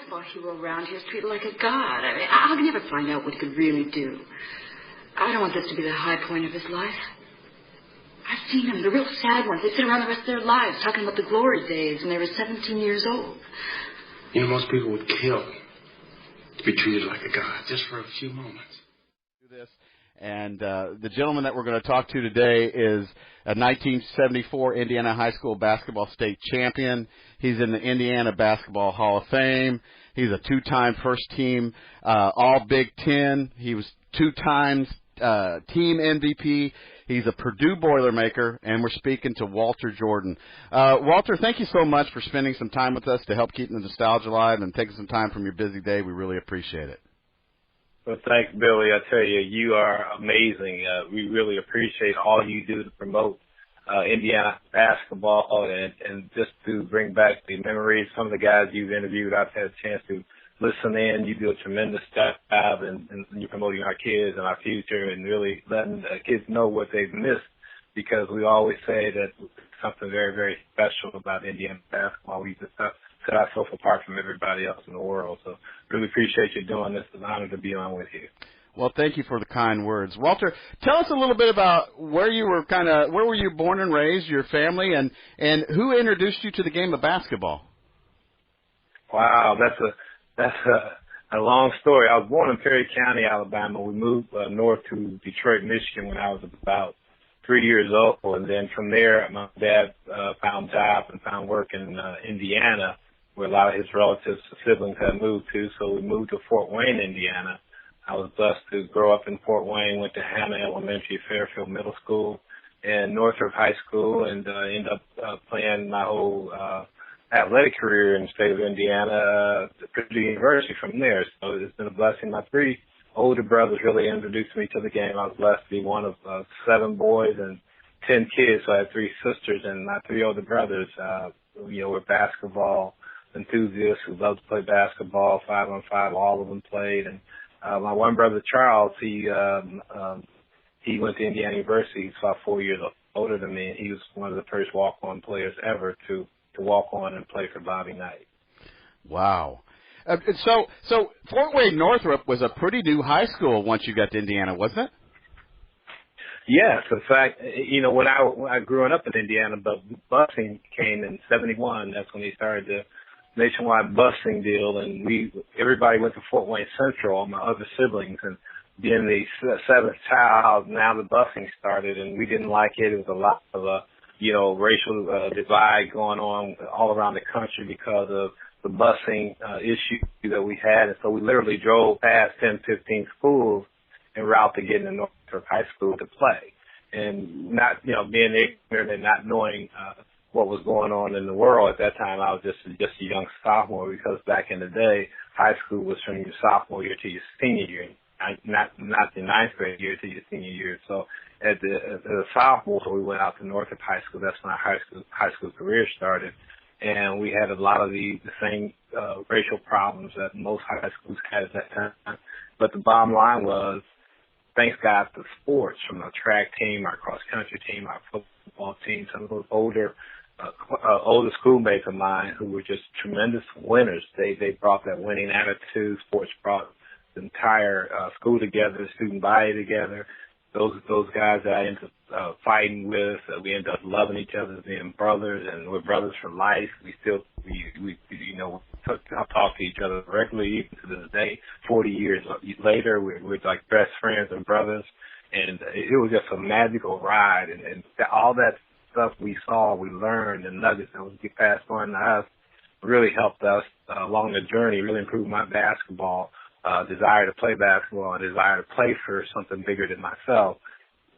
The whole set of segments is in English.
basketball hero around here is treated like a god. I mean, I'll never find out what he could really do. I don't want this to be the high point of his life. I've seen them, the real sad ones. They sit around the rest of their lives talking about the glory days when they were 17 years old. You know, most people would kill to be treated like a god just for a few moments. And the gentleman that we're going to talk to today is a 1974 Indiana High School basketball state champion. He's in the Indiana Basketball Hall of Fame. He's a two-time first-team All-Big Ten. He was two times team MVP. He's a Purdue Boilermaker, and we're speaking to Walter Jordan. Walter, thank you so much for spending some time with us to help keep the nostalgia alive and taking some time from your busy day. We really appreciate it. Well, thanks, Billy. I tell you, you are amazing. We really appreciate all you do to promote Indiana basketball and just to bring back the memories. Some of the guys you've interviewed, I've had a chance to listen in. You do a tremendous job, and you're promoting our kids and our future and really letting kids know what they've missed, because we always say that something very, very special about Indiana basketball. We just set ourselves apart from everybody else in the world. So really appreciate you doing this. It's an honor to be on with you. Well, thank you for the kind words. Walter, tell us a little bit about where you were where were you born and raised, your family, and who introduced you to the game of basketball? Wow, that's a long story. I was born in Perry County, Alabama. We moved north to Detroit, Michigan when I was about 3 years old, and then from there my dad found job and found work in Indiana, where a lot of his relatives, siblings had moved to, so we moved to Fort Wayne, Indiana. I was blessed to grow up in Fort Wayne, went to Hannah Elementary, Fairfield Middle School, and Northrop High School, and ended up playing my whole athletic career in the state of Indiana at Purdue University from there. So it's been a blessing. My three older brothers really introduced me to the game. I was blessed to be one of 7 boys and 10 kids, so I had 3 sisters, and my 3 older brothers, were basketball enthusiasts who loved to play basketball, 5-on-5, all of them played. And my one brother, Charles, he went to Indiana University. He's about 4 years older than me, and he was one of the first walk-on players ever to walk on and play for Bobby Knight. Wow. So Fort Wayne Northrop was a pretty new high school once you got to Indiana, wasn't it? Yes, in fact, when I grew up in Indiana, but busing came in '71. That's when they started the nationwide busing deal, and everybody went to Fort Wayne Central, all my other siblings, and being the 7th child, now the busing started, and we didn't like it. It was a lot of racial divide going on all around the country because of the busing issue that we had, and so we literally drove past 10, 15 schools en route to get into Northrop High School to play, and not being ignorant and not knowing what was going on in the world at that time. I was just a young sophomore, because back in the day, high school was from your sophomore year to your senior year, not the 9th grade year to your senior year. So as a sophomore, we went out to Northrop High School. That's when our high school career started. And we had a lot of the same racial problems that most high schools had at that time. But the bottom line was, thanks God to sports, from our track team, our cross country team, our football team, some of those older schoolmates of mine who were just tremendous winners. They brought that winning attitude. Sports brought the entire school together, the student body together. Those guys that I ended up fighting with, we ended up loving each other as being brothers, and we're brothers for life. We talk to each other regularly, even to this day. 40 years later, we're like best friends and brothers, and it was just a magical ride. And all that stuff we saw, we learned, and nuggets that was passed on to us really helped us along the journey, really improved my basketball desire to play basketball, a desire to play for something bigger than myself,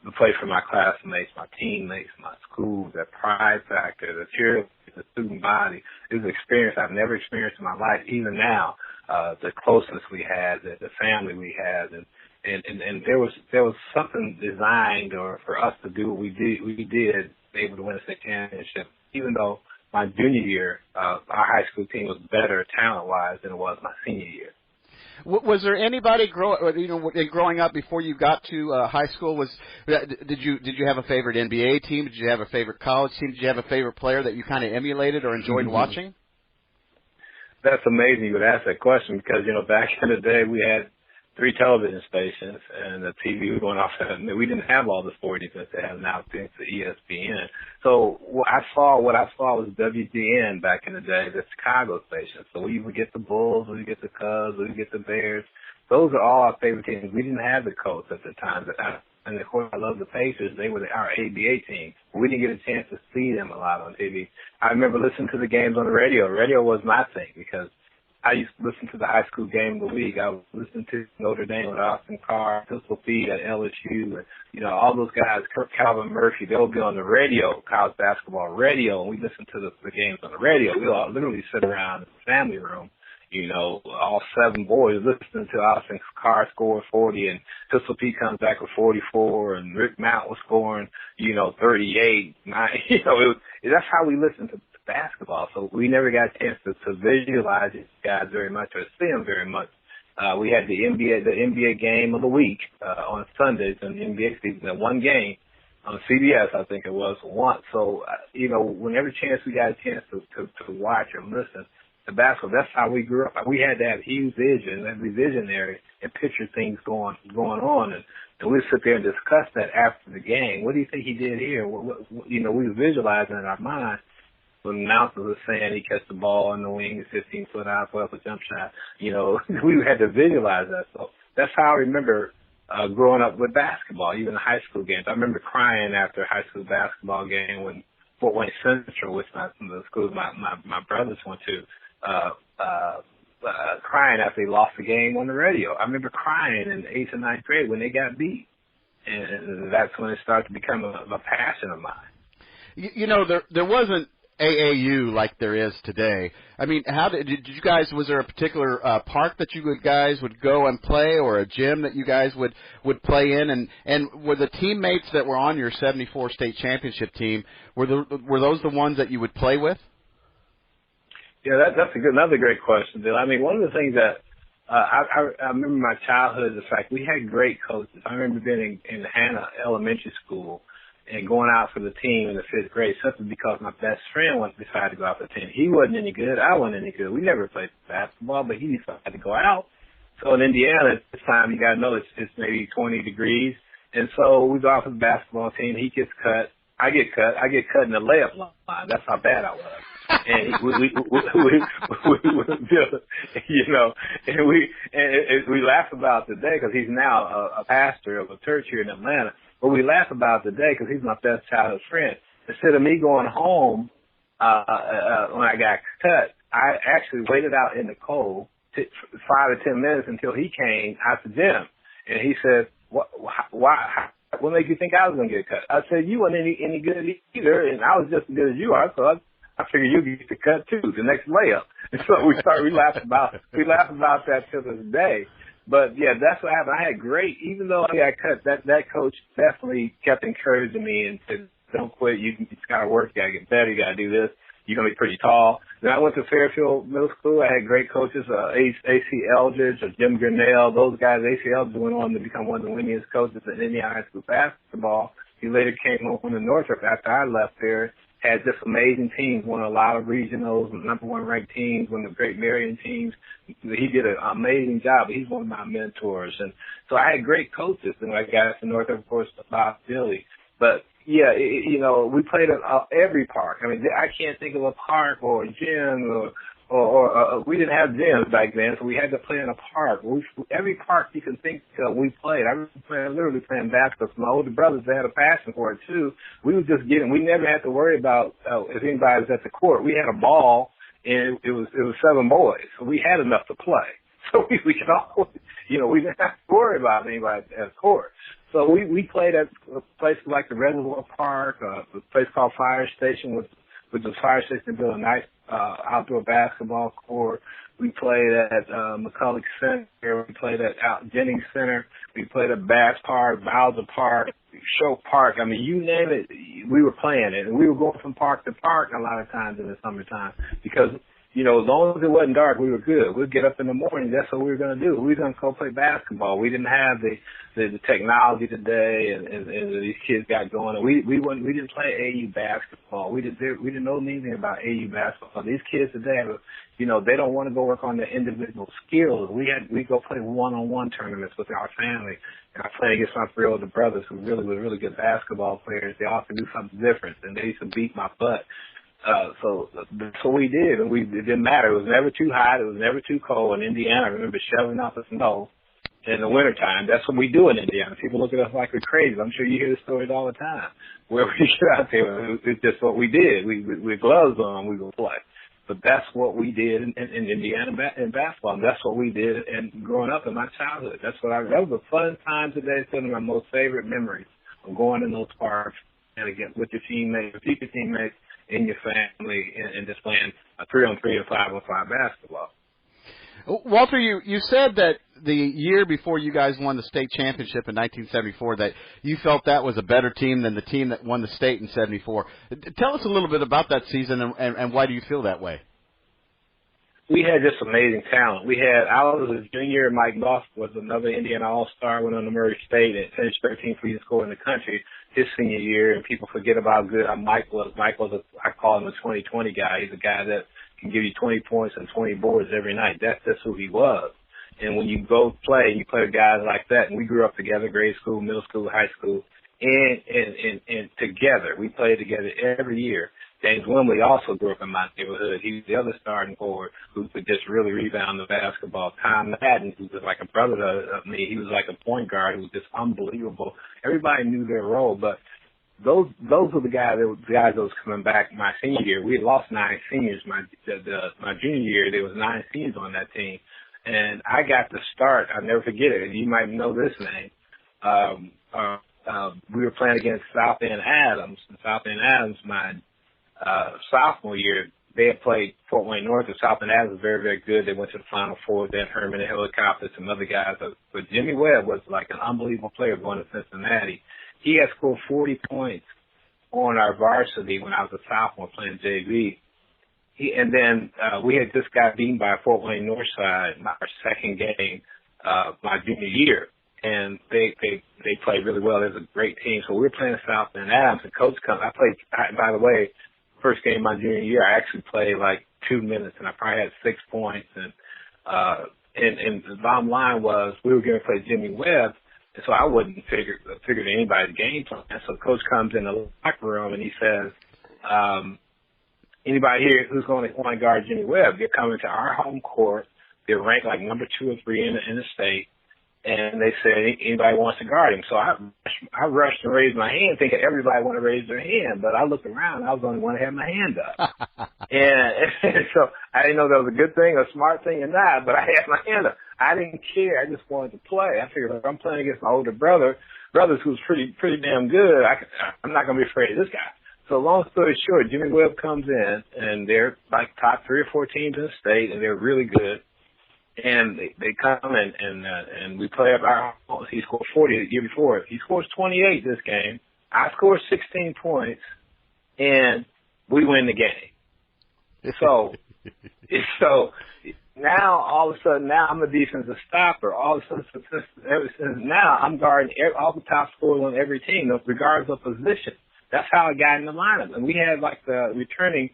to play for my classmates, my teammates, my school, that pride factor, the cheer, the student body. It was an experience I've never experienced in my life. Even now, the closeness we had, the family we had, and there was something designed or for us to do what we did, be able to win a state championship. Even though my junior year, our high school team was better talent-wise than it was my senior year. Was there anybody growing up before you got to high school? Did you have a favorite NBA team? Did you have a favorite college team? Did you have a favorite player that you kind of emulated or enjoyed watching? That's amazing you would ask that question because, back in the day we had 3 television stations and the TV was going off. We didn't have all the sport events they have now thanks to ESPN. So what I saw was WGN back in the day, the Chicago station. So we would get the Bulls, we would get the Cubs, we would get the Bears. Those are all our favorite teams. We didn't have the Colts at the time. And, of course, I love the Pacers. They were our ABA team. We didn't get a chance to see them a lot on TV. I remember listening to the games on the radio. Radio was my thing because I used to listen to the high school game of the week. I was listening to Notre Dame with Austin Carr, Pistol Feed at LSU, and, all those guys, Calvin Murphy, they'll be on the radio, college basketball radio, and we listened to the games on the radio. We all literally sit around in the family room, all 7 boys listening to Austin Carr score 40, and Pistol Pete comes back with 44, and Rick Mount was scoring, 38, 9. That's how we listened to basketball. So we never got a chance to visualize these guys very much or see them very much. We had the NBA game of the week on Sundays in the NBA season, and one game on CBS, I think it was once. So, whenever chance we got a chance to watch or listen to basketball, that's how we grew up. We had that huge vision, that visionary, and picture things going on, and we'd sit there and discuss that after the game. What do you think he did here? We were visualizing in our mind. When the announcers were saying he catch the ball on the wing, 15-foot out, 12-foot jump shot, we had to visualize that. So that's how I remember growing up with basketball, even the high school games. I remember crying after a high school basketball game when Fort Wayne Central, which the schools my brothers went to, crying after they lost the game on the radio. I remember crying in the 8th and 9th grade when they got beat. And that's when it started to become a passion of mine. There wasn't AAU like there is today. I mean, how did you guys? Was there a particular park that you guys would go and play, or a gym that you guys would play in? And were the teammates that were on your '74 state championship team were those the ones that you would play with? Yeah, that's another great question, Bill. I mean, one of the things that I remember my childhood is the fact we had great coaches. I remember being in Hannah Elementary School and going out for the team in the 5th grade simply because my best friend decided to go out for the team. He wasn't any good. I wasn't any good. We never played basketball, but he decided to go out. So in Indiana, at this time, you got to know it's maybe 20 degrees. And so we go out for the basketball team. He gets cut. I get cut in the layup line. That's how bad I was. And we laugh about today because he's now a pastor of a church here in Atlanta. But we laugh about today because he's my best childhood friend. Instead of me going home when I got cut, I actually waited out in the cold 5 or 10 minutes until he came out the gym, and he said, "What made you think I was going to get cut?" I said, "You weren't any good either, and I was just as good as you are, so I figured you'd get the cut too, the next layup." And so we laugh about that to this day. But yeah, that's what happened. I had great, even though I got cut, that coach definitely kept encouraging me and said, "Don't quit. You just got to work. You got to get better. You got to do this. You're going to be pretty tall." Then I went to Fairfield Middle School. I had great coaches, A.C. Eldridge or Jim Grinnell. Those guys, A.C. Eldridge went on to become one of the winningest coaches in Indiana high school basketball. He later came on to Northrop after I left there. Had just amazing teams, won a lot of regionals, number 1 ranked teams, one of the Great Marion teams. He did an amazing job. He's one of my mentors. And so I had great coaches. And I got to Northrop, of course, Bob Billy. But yeah, we played at every park. I mean, I can't think of a park or a gym or we didn't have gyms back then, so we had to play in a park. Every park you can think of, we played. I remember literally playing basketball. My older brothers, they had a passion for it too. We would just get in. We never had to worry about if anybody was at the court. We had a ball, and it was 7 boys, so we had enough to play. So we could always, we didn't have to worry about anybody at the court. So we played at places like the Reservoir Park, a place called Fire Station, with the fire station built a nice outdoor basketball court. We played at McCulloch Center. We played at Jennings Center. We played at Bass Park, Bowser Park, Show Park. I mean, you name it, we were playing it. And we were going from park to park a lot of times in the summertime because, as long as it wasn't dark, we were good. We'd get up in the morning. That's what we were going to do. We were going to go play basketball. We didn't have the technology today, and these kids got going. And we didn't play AU basketball. We didn't know anything about AU basketball. These kids today, they don't want to go work on their individual skills. We go play one-on-one tournaments with our family. And I played against my 3 older brothers who really were really good basketball players. They all could do something different, and they used to beat my butt. So that's what we did, and it didn't matter. It was never too hot. It was never too cold. In Indiana, I remember shoveling out the snow in the wintertime. That's what we do in Indiana. People look at us like we're crazy. I'm sure you hear the stories all the time. Where we get out there, it's just what we did. We gloves on, we would play. But that's what we did in Indiana in basketball. And that's what we did growing up in my childhood. That was a fun time today. It's one of my most favorite memories of going in those parks and again with your teammates, your future teammates, in your family, and just playing a 3-on-3 and 5-on-5 basketball. Walter, you said that the year before you guys won the state championship in 1974 that you felt that was a better team than the team that won the state in 74. Tell us a little bit about that season and why do you feel that way? We had just amazing talent. I was a junior, Mike Goff was another Indiana All-Star, went on to Murray State and finished 13th leading scorer in the country his senior year, and people forget about how good Mike was. Mike was I call him a 20-20 guy. He's a guy that can give you 20 points and 20 boards every night. That's just who he was. And when you go play, you play with guys like that, and we grew up together, grade school, middle school, high school, and together. We played together every year. James Wimley also grew up in my neighborhood. He was the other starting forward who could just really rebound the basketball. Tom Madden, who was like a brother of me, he was like a point guard who was just unbelievable. Everybody knew their role, but those were the guys that was coming back my senior year. We had lost 9 seniors my junior year. There was 9 seniors on that team, and I got to start. I'll never forget it. You might know this name. We were playing against South End Adams. South End Adams, my sophomore year, they had played Fort Wayne North, and South End Adams was very, very good. They went to the Final Four. Then Herman and Helicopter, some other guys. But Jimmy Webb was like an unbelievable player going to Cincinnati. He had scored 40 points on our varsity when I was a sophomore playing JV. And then we had just got beaten by Fort Wayne Northside in our second game my junior year. And they played really well. It was a great team. So we were playing South End Adams, and coach comes. By the way, first game my junior year, I actually played like 2 minutes, and I probably had 6 points. And the bottom line was we were going to play Jimmy Webb, and so I wouldn't figure anybody's game plan. So coach comes in the locker room and he says, anybody here who's going to want to guard Jimmy Webb, they're coming to our home court. They're ranked like number 2 or 3 in the state. And they said, anybody wants to guard him. So I rushed and raised my hand thinking everybody wanted to raise their hand. But I looked around, I was the only one that had my hand up. and so I didn't know if that was a good thing, a smart thing or not, but I had my hand up. I didn't care. I just wanted to play. I figured if I'm playing against my older brothers who's pretty damn good, I'm not going to be afraid of this guy. So long story short, Jimmy Webb comes in, and they're like top 3 or 4 teams in the state, and they're really good. And they come and we play up our home. He scored 40 the year before. He scores 28 this game. I scored 16 points, and we win the game. So now all of a sudden, now I'm a defensive stopper. All of a sudden, now I'm guarding all the top scorers on every team, regardless of position. That's how I got in the lineup. And we had like the returning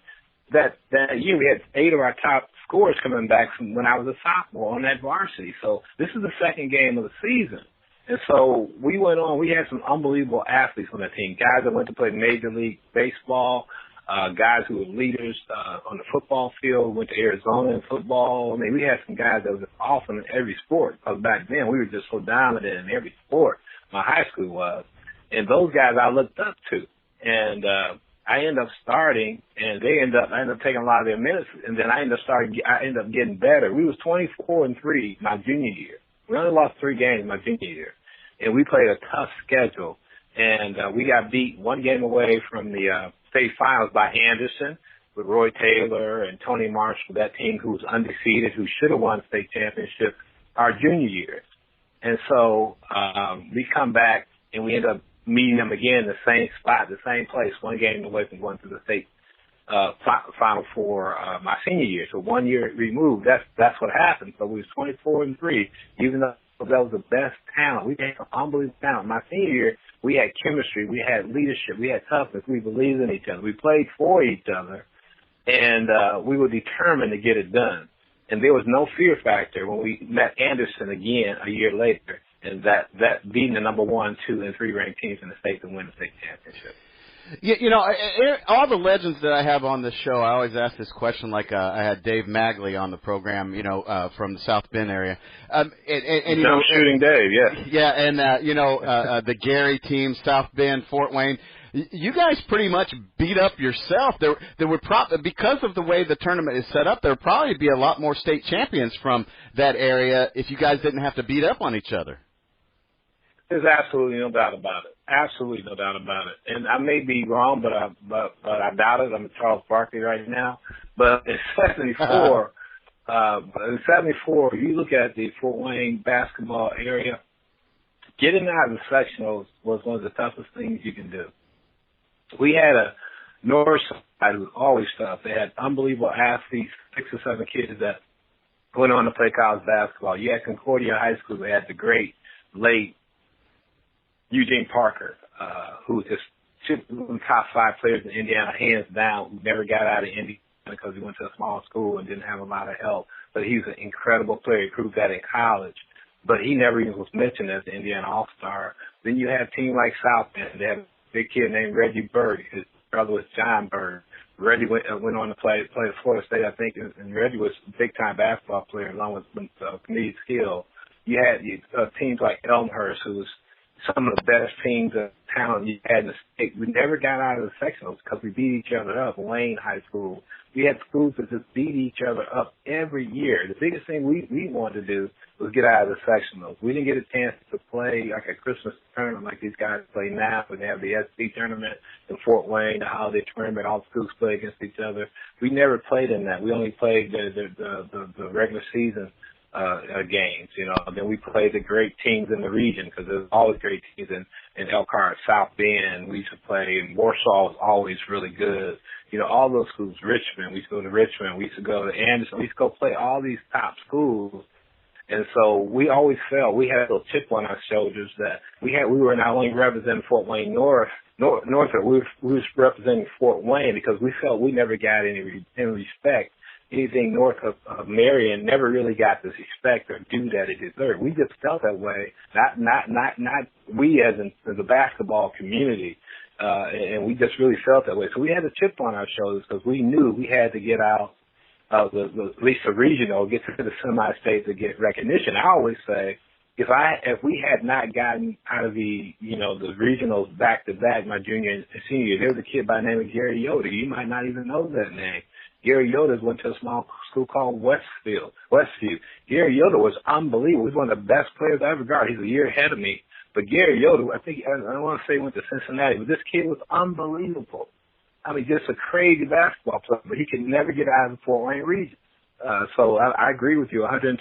that year. We had 8 of our top scorers coming back from when I was a sophomore on that varsity. So this is the second game of the season. And so we went on. We had some unbelievable athletes on that team, guys that went to play Major League Baseball, guys who were leaders on the football field, went to Arizona in football. I mean, we had some guys that were just awesome in every sport. Because back then we were just so dominant in every sport. My high school was. And those guys I looked up to. And I ended up starting, and I ended up taking a lot of their minutes, and then I ended up getting better. We was 24-3 my junior year. We only lost 3 games my junior year, and we played a tough schedule, and we got beat 1 game away from the state finals by Anderson with Roy Taylor and Tony Marshall, that team who was undefeated, who should have won state championship our junior year. And so we come back, and we end up meeting them again in the same spot, the same place, 1 game away from going to the state Final Four my senior year. So 1 year removed. That's what happened. So we was 24-3, even though that was the best talent. We had some unbelievable talent. My senior year, we had chemistry, we had leadership, we had toughness, we believed in each other. We played for each other, and we were determined to get it done. And there was no fear factor when we met Anderson again a year later, and that beating the number 1, 2, and 3 ranked teams in the state to win the state championship. All the legends that I have on this show, I always ask this question. Like I had Dave Magley on the program, from the South Bend area. And Shooting Dave, yes. Yeah, and the Gary team, South Bend, Fort Wayne. You guys pretty much beat up yourself. There were because of the way the tournament is set up, there would probably be a lot more state champions from that area if you guys didn't have to beat up on each other. There's absolutely no doubt about it. Absolutely no doubt about it. And I may be wrong, but I doubt it. I'm at Charles Barkley right now. But in '74, you look at the Fort Wayne basketball area, getting out of the sectionals was one of the toughest things you can do. We had a north side who was always tough. They had unbelievable athletes, 6 or 7 kids that went on to play college basketball. You had Concordia High School. They had the great late Eugene Parker, who was just one of the top 5 players in Indiana, hands down, who never got out of Indiana because he went to a small school and didn't have a lot of help. But he was an incredible player. He proved that in college. But he never even was mentioned as the Indiana All-Star. Then you had a team like South Bend. They had a big kid named Reggie Bird. His brother was John Bird. Reggie went on to play at Florida State, I think, and Reggie was a big-time basketball player along with comedic skill. You had teams like Elmhurst, who was some of the best teams of talent you had in the state. We never got out of the sectionals because we beat each other up. Wayne High School. We had schools that just beat each other up every year. The biggest thing we wanted to do was get out of the sectionals. We didn't get a chance to play like a Christmas tournament like these guys play now. When they have the SC tournament in Fort Wayne, the holiday tournament, all the schools play against each other. We never played in that. We only played the regular season games, Then we played the great teams in the region because there's always great teams in Elkhart, South Bend. We used to play, and Warsaw was always really good. All those schools, Richmond, we used to go to Richmond. We used to go to Anderson. We used to go play all these top schools. And so we always felt we had a little chip on our shoulders that we were not only representing Fort Wayne North, we were representing Fort Wayne because we felt we never got any respect. Anything north of Marion never really got the respect or due that it deserved. We just felt that way. Not we as in the basketball community, and we just really felt that way. So we had a chip on our shoulders because we knew we had to get out of at least the regional, get to the semi-state to get recognition. I always say, if we had not gotten out of the regionals back to back my junior and senior year, there was a kid by the name of Gary Yoder. You might not even know that name. Gary Yoder went to a small school called Westview. Gary Yoder was unbelievable. He was one of the best players I ever got. He's a year ahead of me. But Gary Yoder, I don't want to say he went to Cincinnati, but this kid was unbelievable. I mean, just a crazy basketball player, but he could never get out of the Fort Wayne region. So I agree with you 110%.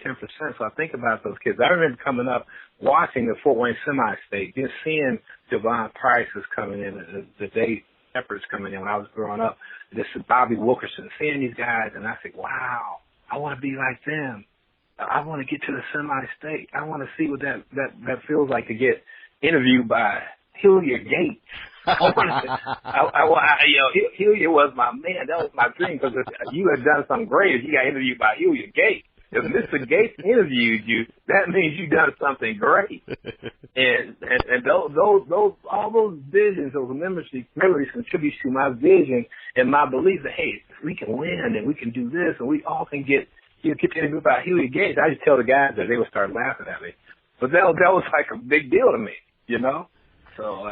So I think about those kids. I remember coming up, watching the Fort Wayne semi-state, just seeing Javon Price was coming in, the day Peppers coming in when I was growing up. This is Bobby Wilkerson, seeing these guys, and I think, wow, I want to be like them. I want to get to the semi-state. I want to see what that feels like to get interviewed by Hilliard Gates. Hilliard was my man. That was my dream because you had done something great. If you got interviewed by Hilliard Gates, if Mr. Gates interviewed you, that means you done something great. And those all those visions, those memories contribute to my vision and my belief that hey, we can win and we can do this and we all can get interviewed by Hilliard Gates. I just tell the guys that they would start laughing at me, but that was like a big deal to me, So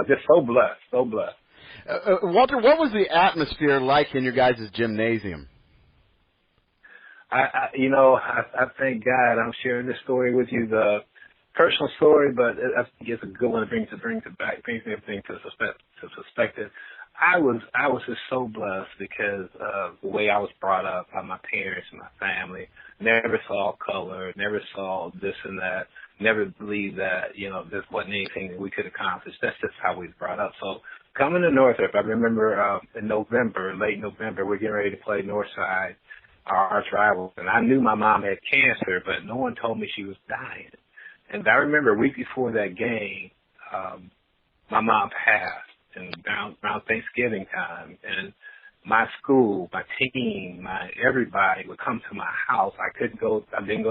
just so blessed. Walter, what was the atmosphere like in your guys' gymnasium? I thank God I'm sharing this story with you, the personal story, but I think it's a good one to brings everything to perspective. I was just so blessed because of the way I was brought up by my parents and my family. Never saw color, never saw this and that, never believed that, there wasn't anything that we could accomplish. That's just how we was brought up. So coming to Northrop, I remember in November, late November, we're getting ready to play Northside, our arch rivals, and I knew my mom had cancer, but no one told me she was dying. And I remember a week before that game, my mom passed, and around Thanksgiving time, and my school, my team, everybody would come to my house. I didn't go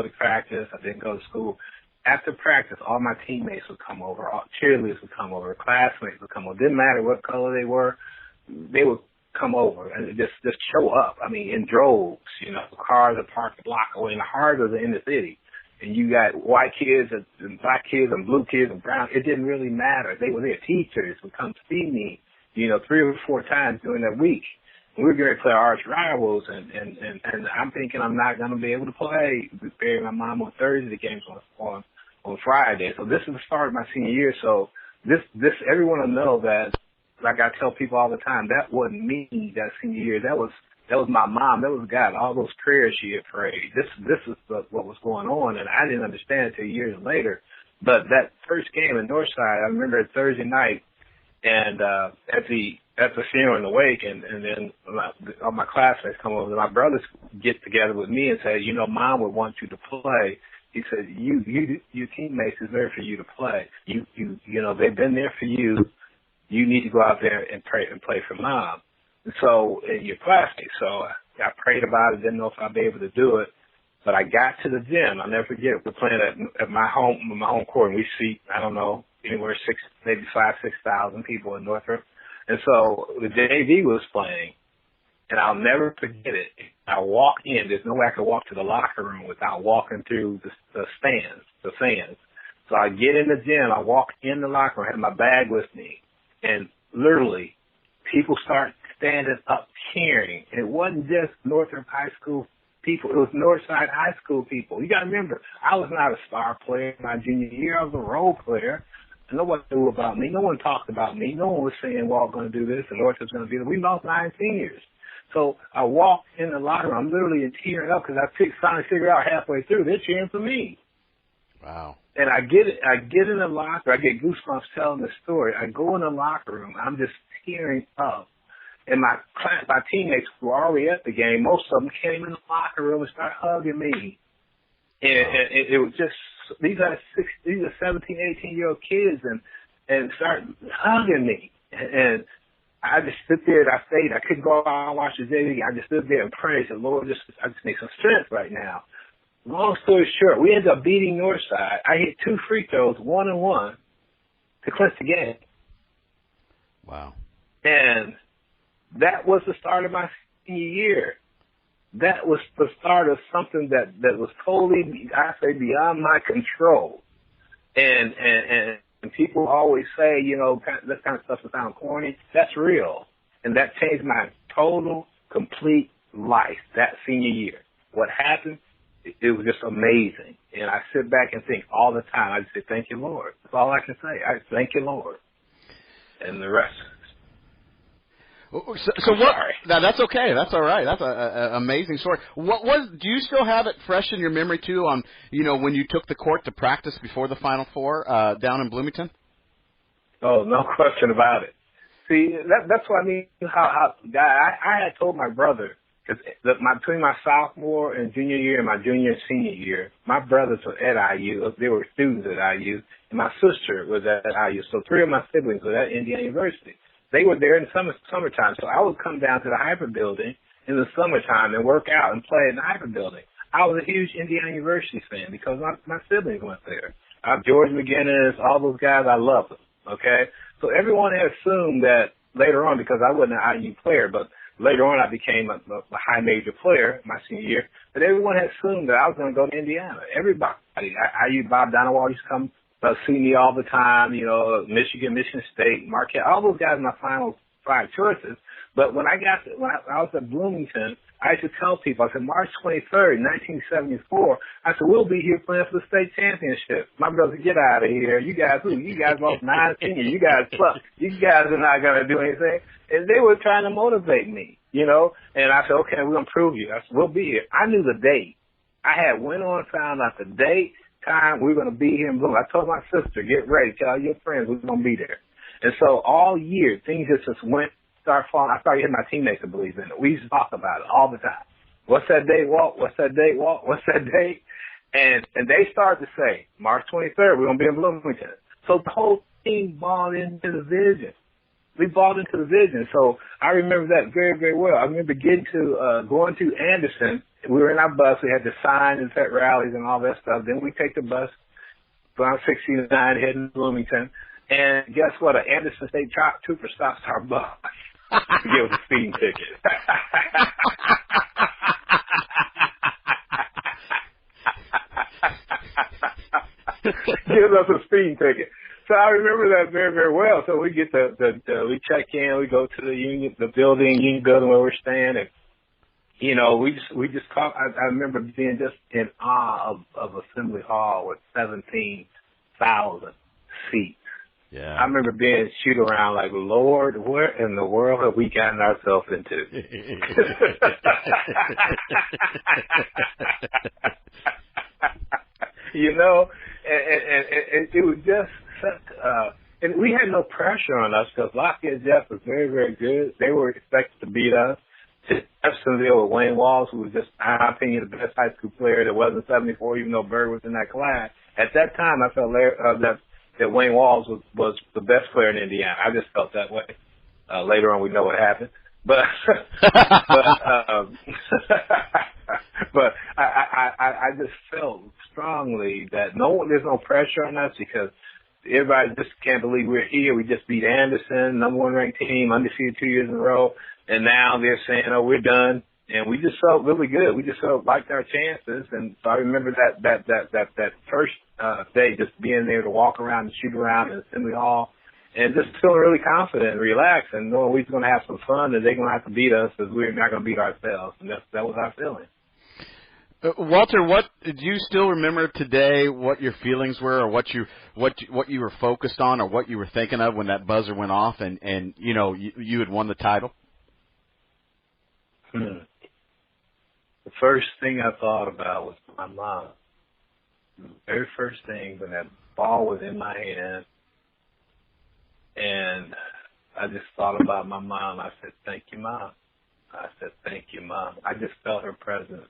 to practice. I didn't go to school. After practice, all my teammates would come over. All cheerleaders would come over. Classmates would come over. Didn't matter what color they were. They would come over and just show up. I mean, in droves. Cars are parked a block away in the heart of the inner city. And you got white kids and black kids and blue kids and brown. It didn't really matter. They were there. Teachers would come see me, 3 or 4 times during that week. We were going to play our arch rivals, and I'm thinking I'm not going to be able to play. We buried my mom on Thursday. The game's on Friday. So this is the start of my senior year. So this everyone will know that, like I tell people all the time, that wasn't me that senior year. That was my mom. That was God. All those prayers she had prayed. This is what was going on, and I didn't understand it until years later. But that first game in Northside, I remember it Thursday night, and at the funeral and the wake, and then all my classmates come over. My brothers get together with me and say, Mom would want you to play. He said, your teammates is there for you to play. They've been there for you. You need to go out there and play for Mom. And so, your classmates. So I prayed about it. Didn't know if I'd be able to do it, but I got to the gym. I'll never forget. We're playing at my home court, and we seat, I don't know, anywhere 6,000 people in Northrop. And so the JV was playing, and I'll never forget it. I walk in. There's no way I could walk to the locker room without walking through the fans. So I get in the gym. I walk in the locker room. I have my bag with me, and literally people start standing up cheering. And it wasn't just Northrop High School people. It was Northside High School people. You got to remember, I was not a star player in my junior year. I was a role player. No one knew about me. No one talked about me. No one was saying, well, I'm going to do this and Northrop's going to do that. We lost 9 seniors. So I walked in the locker room. I'm literally tearing up because I finally figured out halfway through they're cheering for me. Wow. And I get in the locker. I get goosebumps telling the story. I go in the locker room. I'm just tearing up. And my teammates who were already at the game, most of them came in the locker room and started hugging me. And it was just, these are 17, 18-year-old kids and start hugging me. And I just stood there and I stayed. I couldn't go out and watch the JV. I just stood there and prayed. I said, Lord, I just need some strength right now. Long story short, we ended up beating Northside. I hit 2 free throws, 1-and-1, to clinch the game. Wow. And that was the start of my senior year. That was the start of something that was totally, I say, beyond my control. And people always say, this kind of stuff is sound corny. That's real. And that changed my total, complete life that senior year. What happened, it was just amazing. And I sit back and think all the time. I just say, thank you, Lord. That's all I can say. I thank you, Lord. And the rest. So what? Now that's okay. That's all right. That's an amazing story. Do you still have it fresh in your memory too? On when you took the court to practice before the Final Four down in Bloomington. Oh, no question about it. See, that's what I mean. I had told my brother because between my sophomore and junior year and my junior and senior year, my brothers were at IU. They were students at IU, and my sister was at IU. So 3 of my siblings were at Indiana University. They were there in summertime, so I would come down to the Hyper Building in the summertime and work out and play in the Hyper Building. I was a huge Indiana University fan because my siblings went there. George McGinnis, all those guys, I loved them, okay? So everyone had assumed that later on, because I wasn't an IU player, but later on I became a high major player my senior year, but everyone had assumed that I was going to go to Indiana. Everybody. IU, Bob Donowald used to come see me all the time, Michigan, Michigan State, Marquette, all those guys are my final 5 choices. But when I was at Bloomington, I used to tell people, I said, March 23rd, 1974, I said, we'll be here playing for the state championship. My brother said, get out of here. You guys lost 9 seniors. You guys suck. You guys are not going to do anything. And they were trying to motivate me, And I said, okay, we're going to prove you. I said, we'll be here. I knew the date. I had went on and found out the date, time, we're going to be here in Bloomington. I told my sister, get ready, tell your friends we're going to be there. And so all year, things just start falling. I started getting my teammates to believe in it. We used to talk about it all the time. What's that date, Walt? What's that date, Walt? What's that date? And they started to say, March 23rd, we're going to be in Bloomington. So the whole team bought into the vision. We bought into the vision. So I remember that very, very well. I remember going to Anderson. We were in our bus. We had to sign and set rallies and all that stuff. Then we take the bus around 69 heading to Bloomington. And guess what? An Anderson State Trooper stops our bus to give us a speeding ticket. Gives us a speeding ticket. So I remember that very, very well. So we get we check in, we go to the union building where we're staying, and we just talk. I remember being just in awe of Assembly Hall with 17,000 seats. Yeah. I remember being shoot around like, Lord, where in the world have we gotten ourselves into? And it was just such, and we had no pressure on us because Lafayette Jeff was very, very good. They were expected to beat us. Jeffersonville with Wayne Walls, who was just, in my opinion, the best high school player that wasn't 74, even though Bird was in that class. At that time, I felt that Wayne Walls was the best player in Indiana. I just felt that way. Later on, we know what happened. But I just felt strongly that there's no pressure on us because everybody just can't believe we're here. We just beat Anderson, number 1 ranked team, undefeated 2 years in a row, and now they're saying, "Oh, we're done." And we just felt really good. We just felt liked our chances. And so I remember that first day, just being there to walk around and shoot around in Assembly Hall, and just feeling really confident and relaxed, and knowing we're going to have some fun, and they're going to have to beat us because we're not going to beat ourselves. And that was our feeling. Walter, do you still remember today what your feelings were, or what you were focused on, or what you were thinking of when that buzzer went off, and you had won the title? The first thing I thought about was my mom. The very first thing when that ball was in my hand, and I just thought about my mom. I said, "Thank you, Mom." I said, "Thank you, Mom." I just felt her presence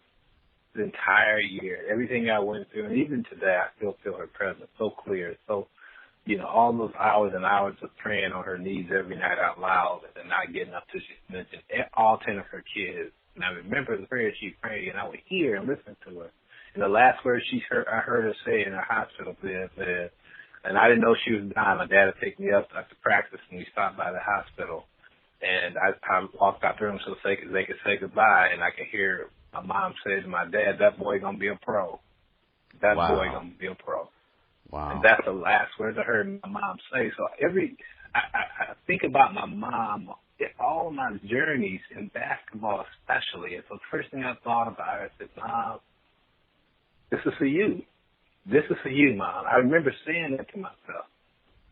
the entire year. Everything I went through, and even today, I still feel her presence so clear. So, all those hours and hours of praying on her knees every night out loud and not getting up till she mentioned all 10 of her kids. And I remember the prayer she prayed, and I would hear and listen to her. And the last words I heard her say in her hospital bed, and I didn't know she was dying. My dad would take me up after practice, and we stopped by the hospital. And I walked out the room so they could say goodbye, and I could hear my mom say to my dad, "That boy gonna be a pro. That boy gonna be a pro." Wow. And that's the last words I heard my mom say. So I think about my mom, all my journeys in basketball especially. And so the first thing I thought about her, I said, "Mom, this is for you. This is for you, Mom." I remember saying that to myself.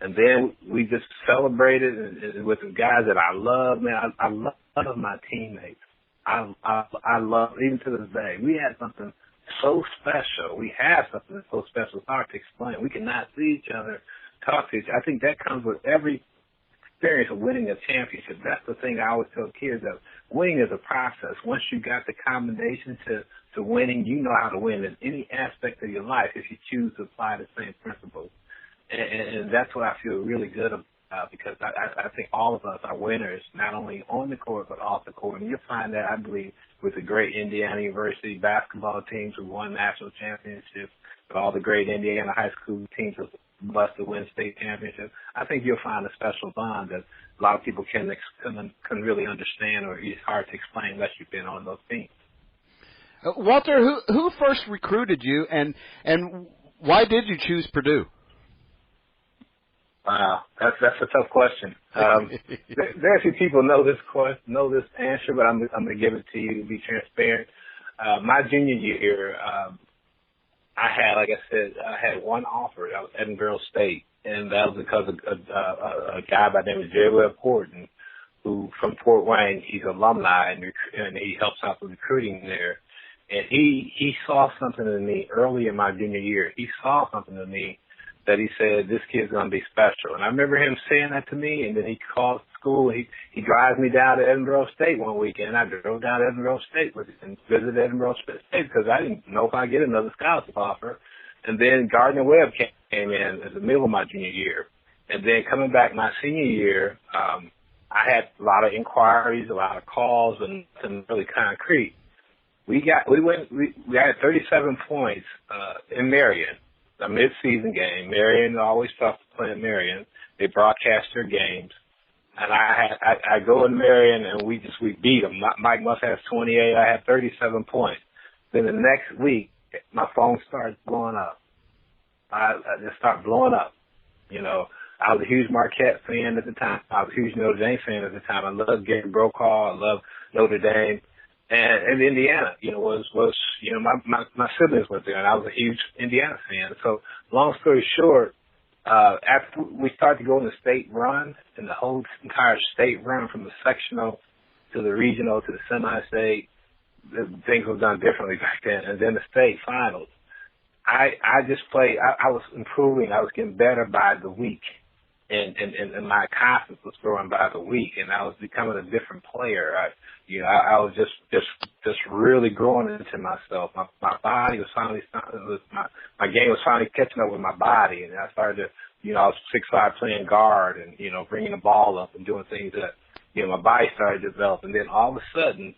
And then we just celebrated with the guys that I love. Man, I love my teammates. I love, even to this day, we had something so special. We have something so special. It's hard to explain. We cannot see each other, talk to each other. I think that comes with every experience of winning a championship. That's the thing I always tell kids, that winning is a process. Once you got the combination to winning, you know how to win in any aspect of your life if you choose to apply the same principles. And that's what I feel really good about, because I think all of us are winners, not only on the court but off the court. And you'll find that, I believe, with the great Indiana University basketball teams who won national championships, with all the great Indiana high school teams who blessed to win state championships. I think you'll find a special bond that a lot of people can really understand, or it's hard to explain unless you've been on those teams. Walter, who first recruited you, and why did you choose Purdue? Wow, that's a tough question. Very few people know this answer, but I'm going to give it to you to be transparent. My junior year, I had one offer. That was Edinburgh State, and that was because of a guy by the name of J. Webb Horton, who from Fort Wayne. He's an alumni, and he helps out with recruiting there. And he saw something in me early in my junior year. He saw something in me that he said, this kid's going to be special. And I remember him saying that to me, and then he calls school. He drives me down to Edinburgh State one weekend. I drove down to Edinburgh State with him and visited Edinburgh State because I didn't know if I'd get another scholarship offer. And then Gardner Webb came in at the middle of my junior year. And then coming back my senior year, I had a lot of inquiries, a lot of calls, and nothing really concrete. We had 37 points in Marion, a mid-season game. Marion always tough to play in Marion. They broadcast their games, and I go in Marion and we beat them. Mike Muss has 28. I had 37 points. Then the next week, my phone starts blowing up. I just start blowing up. You know, I was a huge Marquette fan at the time. I was a huge Notre Dame fan at the time. I loved Gary Brokaw. I loved Notre Dame. And Indiana, you know, was you know, my siblings were there, and I was a huge Indiana fan. So long story short, after we started to go in the state run, and the whole entire state run from the sectional to the regional to the semi-state, things were done differently back then. And then the state finals, I just played. I was improving. I was getting better by the week. And my confidence was growing by the week, and I was becoming a different player. I was just really growing into myself. My body was finally, my game was finally catching up with my body, and I started to, you know, I was 6'5" playing guard, and, you know, bringing the ball up and doing things that, you know, my body started to develop. And then all of a sudden,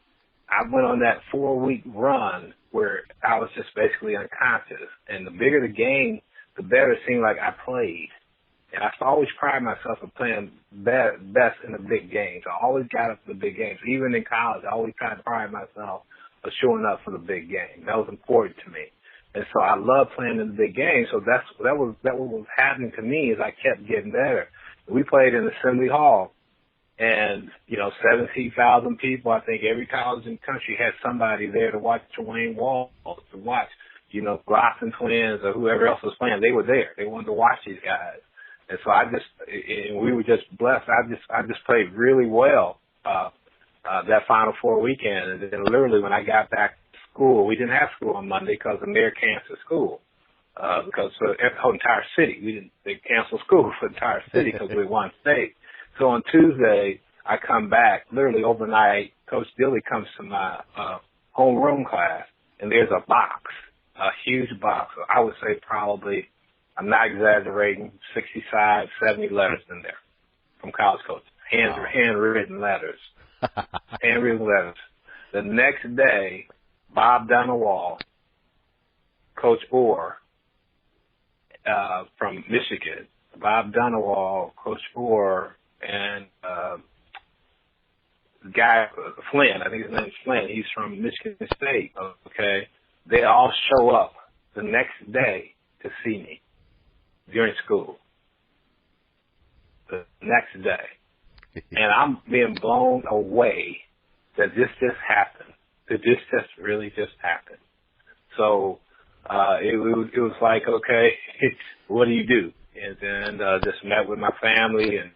I went on that 4-week run where I was just basically unconscious. And the bigger the game, the better it seemed like I played. And I always pride myself on playing best in the big games. I always got up for the big games. Even in college, I always tried to pride myself of showing up for the big game. That was important to me. And so I love playing in the big games. So that was what was happening to me as I kept getting better. We played in Assembly Hall, and, you know, 17,000 people. I think every college in the country had somebody there to watch Dwayne Walls, to watch, you know, Glosson Twins or whoever else was playing. They were there. They wanted to watch these guys. And so and we were just blessed. I just played really well, that Final Four weekend. And then literally when I got back to school, we didn't have school on Monday because the mayor canceled school, because for the whole entire city, they canceled school for the entire city because we won state. So on Tuesday, I come back, literally overnight, Coach Dilly comes to my, homeroom class, and there's a box, a huge box. I would say probably, I'm not exaggerating, 65, 70 letters in there from college coaches. Handwritten letters. Handwritten letters. The next day, Bob Dunawall, Coach Orr, from Michigan, Bob Dunawall, Coach Orr, and guy, Flynn, I think his name's Flynn, he's from Michigan State, okay? They all show up the next day to see me during school, the next day. And I'm being blown away that this just happened, that this just really just happened. So it was like, okay, what do you do? And then just met with my family and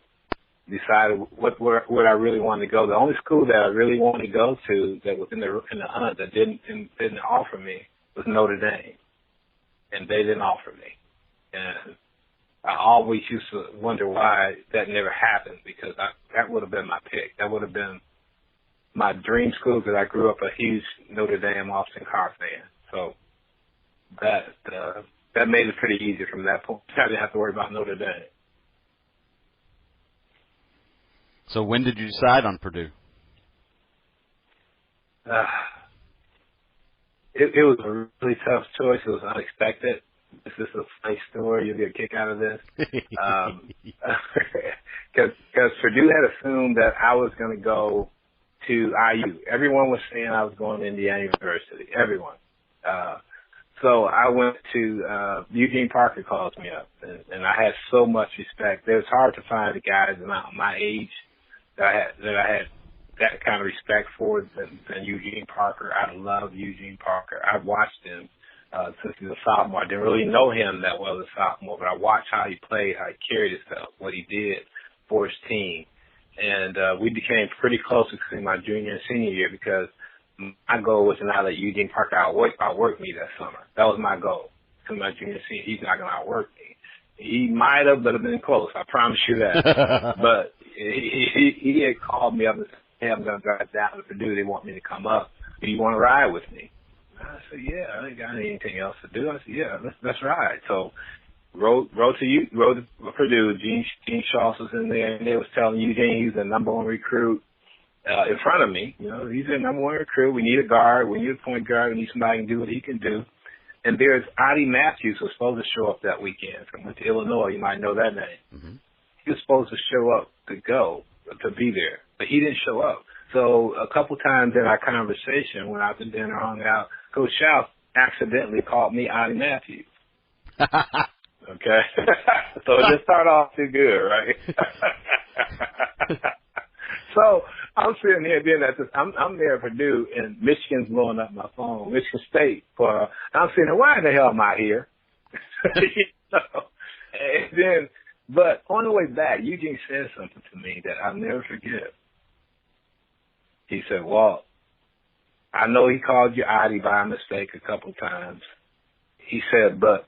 decided where I really wanted to go. The only school that I really wanted to go to that was in the hunt that didn't offer me was Notre Dame, and they didn't offer me. And I always used to wonder why that never happened, because that would have been my pick. That would have been my dream school, because I grew up a huge Notre Dame Austin Carr fan. So that made it pretty easy from that point. I didn't have to worry about Notre Dame. So when did you decide on Purdue? It was a really tough choice. It was unexpected. This is a funny story. You'll get a kick out of this. Because Purdue had assumed that I was going to go to IU. Everyone was saying I was going to Indiana University. Everyone. So I went to Eugene Parker calls me up, and I had so much respect. It was hard to find the guys my age that I had that kind of respect for than Eugene Parker. I love Eugene Parker. I've watched him since he was a sophomore. I didn't really know him that well as a sophomore, but I watched how he played, how he carried himself, what he did for his team. And we became pretty close between my junior and senior year, because my goal was to not let Eugene Parker outwork me that summer. That was my goal. To my junior and senior, he's not going to outwork me. He might have, but have been close. I promise you that. But he had called me up and said, "Hey, I'm going to drive down to Purdue. They want me to come up. Do you want to ride with me?" I said, "Yeah, I ain't got anything else to do." I said, "Yeah, let's ride." So rode to Purdue. Gene Schultz was in there, and they was telling Eugene he's the number one recruit in front of me. You know, he's the number one recruit. We need a guard. We need a point guard. We need somebody who can do what he can do. And there's Adi Matthews who was supposed to show up that weekend from Illinois. You might know that name. Mm-hmm. He was supposed to show up to be there, but he didn't show up. So a couple times in our conversation, when I was in dinner, hung out, Coach Schaus accidentally called me Adi Matthews. Okay? So it didn't start off too good, right? So I'm sitting here being at this. I'm there at Purdue, and Michigan's blowing up my phone. Michigan State. I'm saying, why the hell am I here? You know? And then, but on the way back, Eugene said something to me that I'll never forget. He said, "Walt, I know he called you Adi by mistake a couple times." He said, "But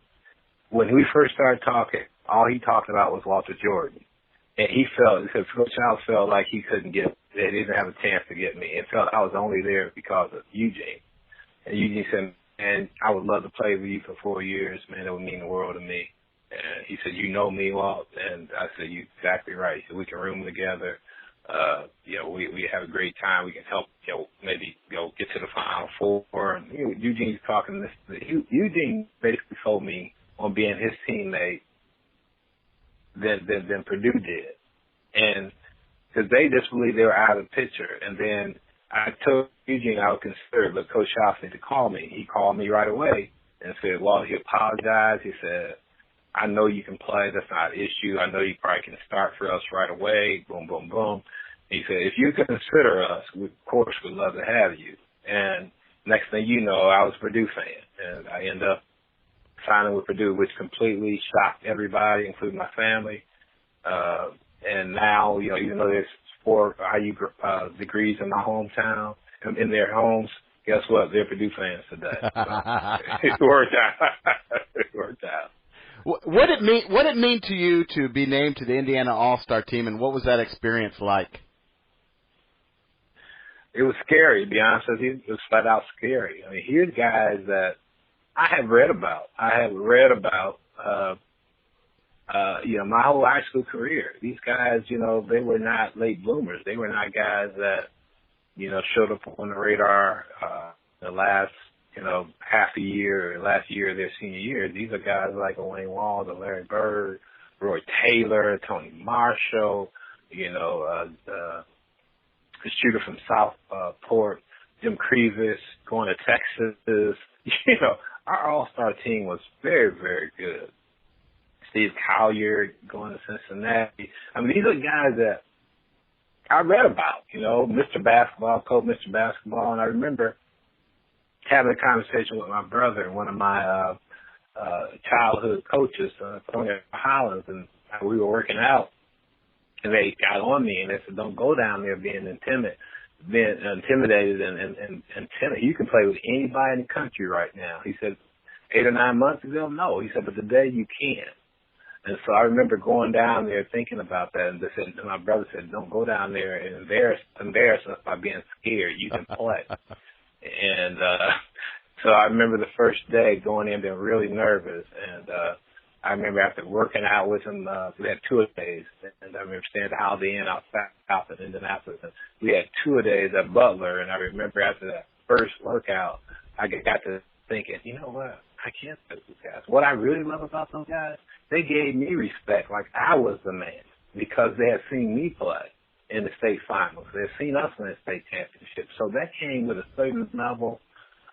when we first started talking, all he talked about was Walter Jordan. And he said, Coach Charles felt like he they didn't have a chance to get me. It felt I was only there because of Eugene." And Eugene said, "Man, I would love to play with you for 4 years, man. It would mean the world to me." And he said, "You know me, Walt?" And I said, "You're exactly right." He said, "We can room together. We have a great time. We can help, maybe, get to the Final Four." And Eugene's talking this. Eugene basically told me on being his teammate than Purdue did. And because they just believed they were out of the picture. And then I told Eugene I would consider, but Coach Schaus said to call me. He called me right away and said, "Well," he apologized. He said, "I know you can play. That's not an issue. I know you probably can start for us right away." Boom, boom, boom. He said, "If you consider us, we, of course, would love to have you." And next thing you know, I was a Purdue fan. And I ended up signing with Purdue, which completely shocked everybody, including my family. And now, even though there's 4 IU degrees in my hometown, in their homes, guess what? They're Purdue fans today. So it worked out. It worked out. What did it mean to you to be named to the Indiana All-Star team, and what was that experience like? It was scary, to be honest with you. It was flat out scary. I mean, here's guys that I have read about. My whole high school career. These guys, they were not late bloomers. They were not guys that, showed up on the radar the last, half a year or last year of their senior year. These are guys like Wayne Walls, Larry Bird, Roy Taylor, Tony Marshall, the shooter from Southport, Jim Crevis, going to Texas. Our all-star team was very, very good. Steve Collier going to Cincinnati. I mean, these are guys that I read about, Mr. Basketball, Coach Mr. Basketball. And I remember having a conversation with my brother and one of my childhood coaches, Tony Hollins, and we were working out. And they got on me and they said, "Don't go down there being intimidated and timid. You can play with anybody in the country right now." He said, 8 or 9 months ago, no. He said, "But today you can." And so I remember going down there thinking about that. And my brother said, "Don't go down there and embarrass us by being scared. You can play." And so I remember the first day going in being really nervous. And I remember after working out with him, we had 2-a-days, and I remember staying at the Holiday Inn out in Indianapolis. And we had 2-a-days at Butler, and I remember after that first workout, I got to thinking, you know what, I can't play with these guys. What I really love about those guys, they gave me respect like I was the man because they had seen me play in the state finals. They had seen us in the state championship. So that came with a certain level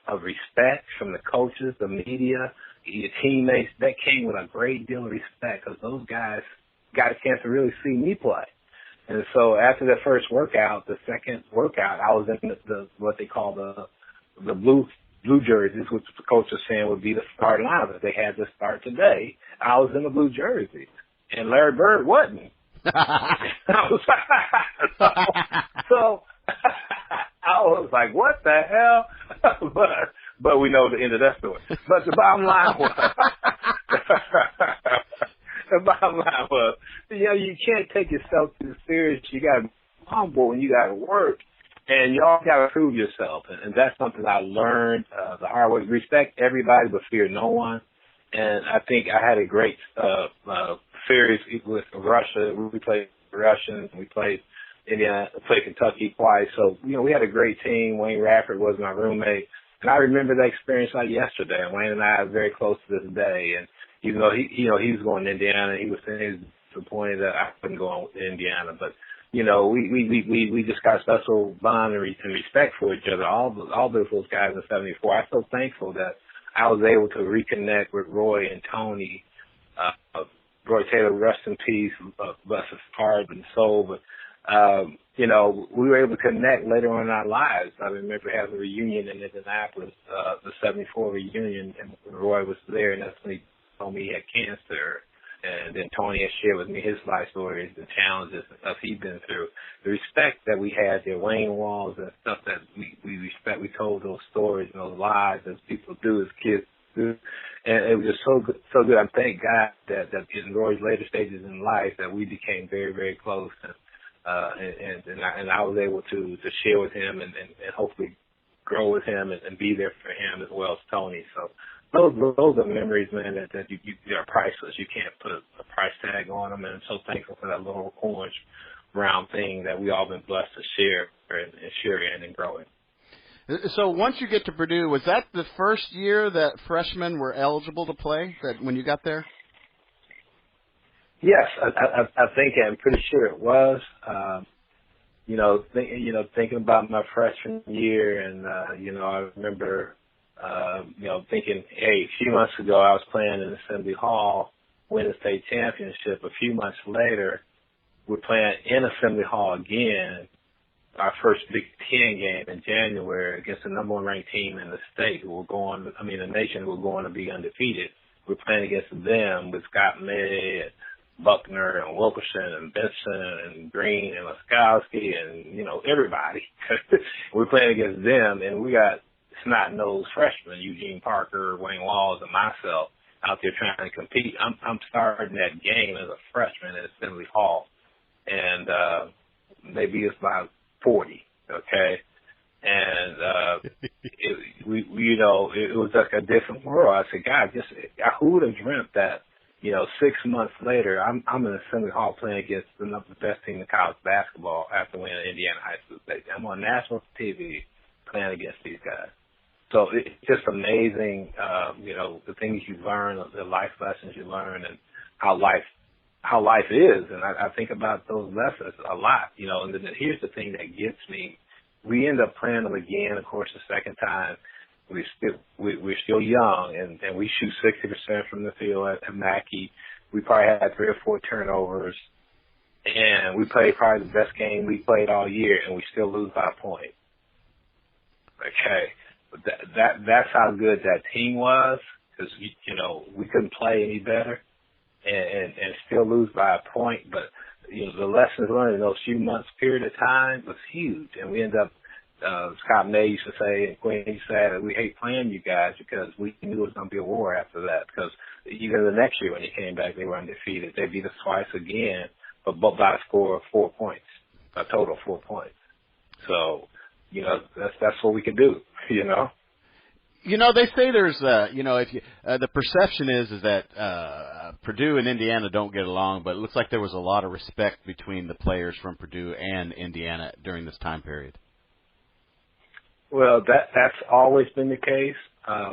of respect from the coaches, the media, your teammates. That came with a great deal of respect because those guys got a chance to really see me play. And so after that first workout, the second workout, I was in the what they call the blue jerseys, which the coach was saying would be the starting lineup. If they had to start today, I was in the blue jerseys, and Larry Bird wasn't. So I was like, what the hell? But we know the end of that story. But the bottom line was, The bottom line was, you can't take yourself too serious. You got to be humble and you got to work. And you all got to prove yourself. And that's something I learned the hard way. Respect everybody but fear no one. And I think I had a great series with Russia. We played Russians. We played Indiana, played Kentucky twice. So, we had a great team. Wayne Radford was my roommate. And I remember that experience like yesterday. And Wayne and I are very close to this day. And even though he was going to Indiana, he was disappointed that I couldn't go on to Indiana. But, we just got a special bond and respect for each other. All those guys in '74. I'm so thankful that I was able to reconnect with Roy and Tony. Roy Taylor, rest in peace, bless his heart and soul. But, we were able to connect later on in our lives. I remember having a reunion in Indianapolis, the '74 reunion, and Roy was there, and that's when he told me he had cancer. And then Tony had shared with me his life stories, the challenges and stuff he'd been through. The respect that we had, the Wayne Walls and stuff that we respect, we told those stories and those lies as people do, as kids do. And it was just so good. I thank God that in Roy's later stages in life that we became very, very close. And I was able to share with him and hopefully grow with him and be there for him as well as Tony. So those are memories, man, that are priceless. You can't put a price tag on them, and I'm so thankful for that little orange brown thing that we all been blessed to share and grow in. So once you get to Purdue, was that the first year that freshmen were eligible to play? That when you got there? Yes, I think I'm pretty sure it was. Thinking about my freshman year, and I remember. Thinking, hey, a few months ago I was playing in Assembly Hall, winning the state championship. A few months later, we're playing in Assembly Hall again, our first Big Ten game in January against the number one ranked team in the state the nation who were going to be undefeated. We're playing against them with Scott May and Buckner and Wilkerson and Benson and Green and Laskowski and, everybody. We're playing against them, and we got snot-nosed freshmen, Eugene Parker, Wayne Walls, and myself out there trying to compete. I'm starting that game as a freshman at Assembly Hall, and they beat us by 40, okay? And it was like a different world. I said, God, who would have dreamt that, 6 months later, I'm in Assembly Hall playing against the best team in college basketball after winning Indiana High School State. I'm on national TV playing against these guys. So it's just amazing, the things you learn, the life lessons you learn, and how life is. And I think about those lessons a lot, and then here's the thing that gets me. We end up playing them again, of course, the second time. We're still young, and we shoot 60% from the field at Mackey. We probably had 3 or 4 turnovers, and we played probably the best game we played all year, and we still lose by a point. Okay. That's how good that team was, because we couldn't play any better and still lose by a point. But the lessons learned in those few months period of time was huge, and we end up. Scott May used to say, and Quinn used to say that we hate playing you guys because we knew it was going to be a war after that. Because even the next year when they came back, they were undefeated. They beat us twice again, but both by a score of 4 points, a total of 4 points. So. That's what we can do, They say there's, the perception is that Purdue and Indiana don't get along, but it looks like there was a lot of respect between the players from Purdue and Indiana during this time period. Well, that's always been the case.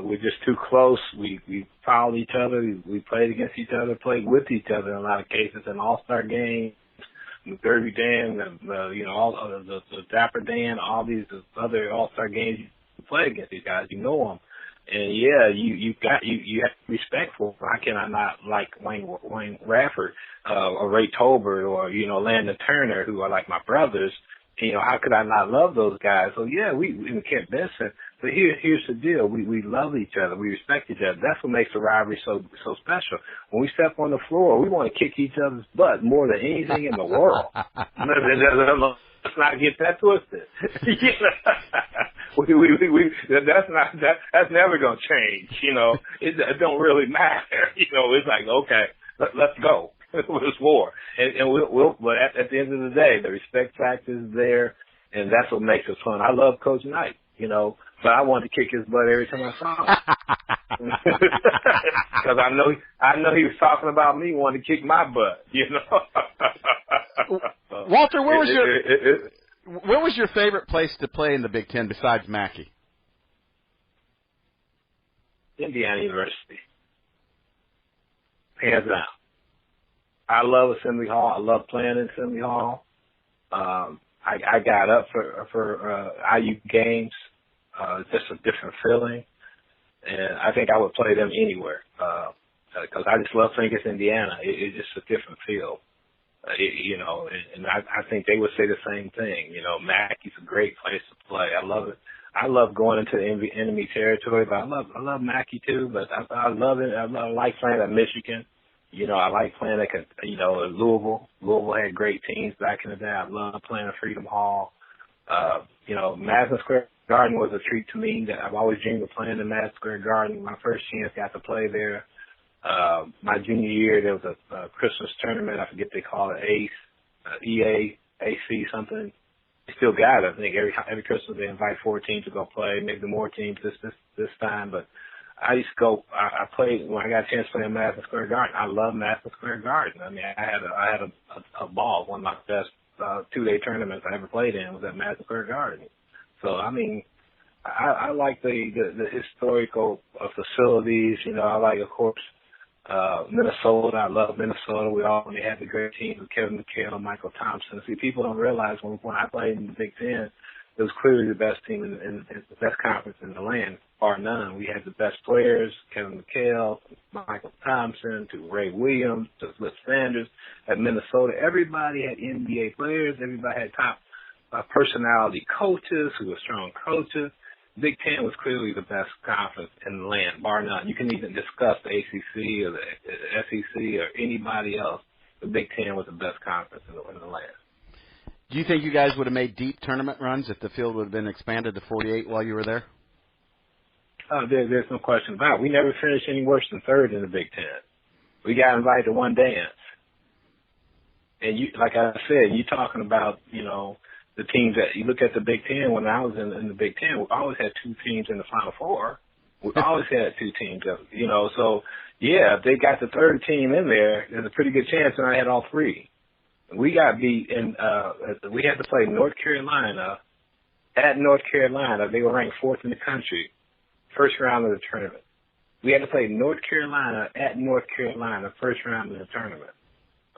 We're just too close. We followed each other. We played against each other, played with each other in a lot of cases, in all-star games. Derby Dan, all the Dapper Dan, all these other All-Star games you play against these guys, you know them, and yeah, you have respect for them. How can I not like Wayne Radford, or Ray Tolbert, or Landon Turner, who are like my brothers? How could I not love those guys? So yeah, we Kent Benson. But here's the deal. We love each other. We respect each other. That's what makes the rivalry so special. When we step on the floor, we want to kick each other's butt more than anything in the world. Let's not get that twisted. That's never gonna change. It don't really matter. It's like, okay, let's go. There's war. And but at the end of the day, the respect factor is there, and that's what makes it fun. I love Coach Knight, but I wanted to kick his butt every time I saw him. Because I know he was talking about me wanting to kick my butt, Walter, where was your favorite place to play in the Big Ten besides Mackey? Indiana University. Hands down. I love Assembly Hall. I love playing in Assembly Hall. I got up for IU games. Just a different feeling. And I think I would play them anywhere. Because I just love playing against Indiana. It's just a different feel. And I think they would say the same thing. Mackey's a great place to play. I love it. I love going into enemy territory, but I love Mackey too. But I love it. I like playing at Michigan. I like playing at Louisville. Louisville had great teams back in the day. I love playing at Freedom Hall. Madison Square Garden was a treat to me. That I've always dreamed of playing in Madison Square Garden. My first chance got to play there. My junior year, there was a Christmas tournament. I forget they call it ACE, EAAC something. They still got it. I think every Christmas they invite 4 teams to go play, maybe more teams this time. But I used to go. I played when I got a chance to play in Madison Square Garden. I love Madison Square Garden. I mean, I had a ball. One of my best 2-day tournaments I ever played in was at Madison Square Garden. So I mean, I like the historical facilities. I like, of course, Minnesota. I love Minnesota. We had the great teams with Kevin McHale, Michael Thompson. See, people don't realize when I played in the Big Ten, it was clearly the best team in the best conference in the land, bar none. We had the best players, Kevin McHale, Michael Thompson, to Ray Williams, to Flip Sanders at Minnesota. Everybody had NBA players. Everybody had top personality coaches who were strong coaches. Big Ten was clearly the best conference in the land, bar none. You can even discuss the ACC or the SEC or anybody else. The Big Ten was the best conference in the land. Do you think you guys would have made deep tournament runs if the field would have been expanded to 48 while you were there? There's no question about it. We never finished any worse than third in the Big Ten. We got invited to one dance. And like I said, you're talking about, the teams that you look at the Big Ten. When I was in the Big Ten, we always had 2 teams in the Final Four. We always had 2 teams, so yeah, if they got the third team in there, there's a pretty good chance that I had all 3. We got beat we had to play North Carolina at North Carolina. They were ranked 4th in the country, first round of the tournament. We had to play North Carolina at North Carolina, first round of the tournament.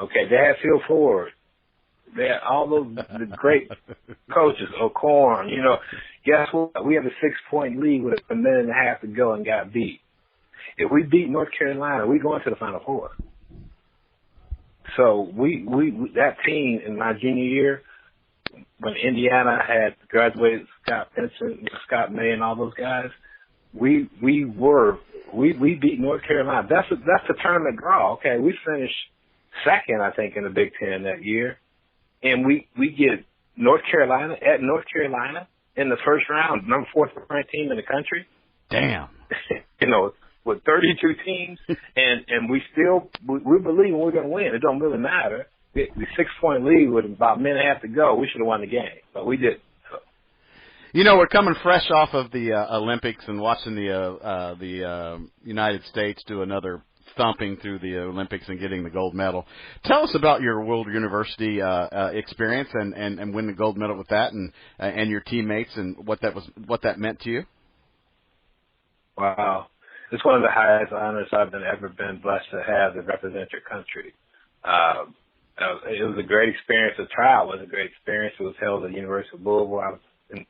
Okay, they had field forward. They had all the great coaches, O'Corn, Guess what? We had a 6-point lead with a minute and a half to go and got beat. If we beat North Carolina, we go into the Final Four. So we that team in my junior year, when Indiana had graduated Scott Benson, Scott May, and all those guys, we beat North Carolina. That's the tournament draw. Okay, we finished second, I think, in the Big Ten that year, and we get North Carolina at North Carolina in the first round, number 4th ranked team in the country. Damn. With 32 teams, and we believe we're going to win. It don't really matter. The 6-point lead with about a minute and a half to go, we should have won the game, but we didn't. So. We're coming fresh off of the Olympics and watching the United States do another thumping through the Olympics and getting the gold medal. Tell us about your World University experience and win the gold medal with that, and your teammates and what that meant to you. Wow. It's one of the highest honors I've ever been blessed to have to represent your country. It was a great experience. The trial was a great experience. It was held at the University of Louisville. I was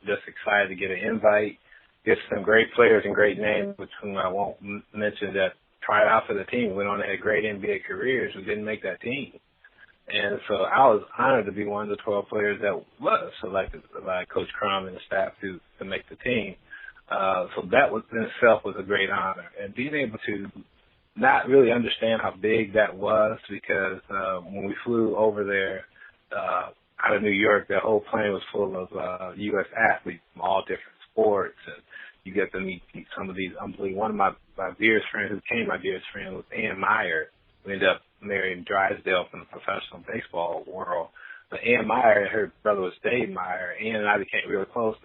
just excited to get an invite, get some great players and great names, which whom I won't mention, that tried out for the team, went on and had great NBA careers who didn't make that team. And so I was honored to be one of the 12 players that was selected by Coach Crum and the staff to make the team. So that was in itself was a great honor. And being able to not really understand how big that was, because when we flew over there out of New York, the whole plane was full of U.S. athletes from all different sports. And you get to meet some of these unbelievable. One of my dearest friends, who became my dearest friend, was Ann Meyer, we ended up marrying Drysdale from the professional baseball world. But Ann Meyer, her brother was Dave Meyer. Ann and I became really close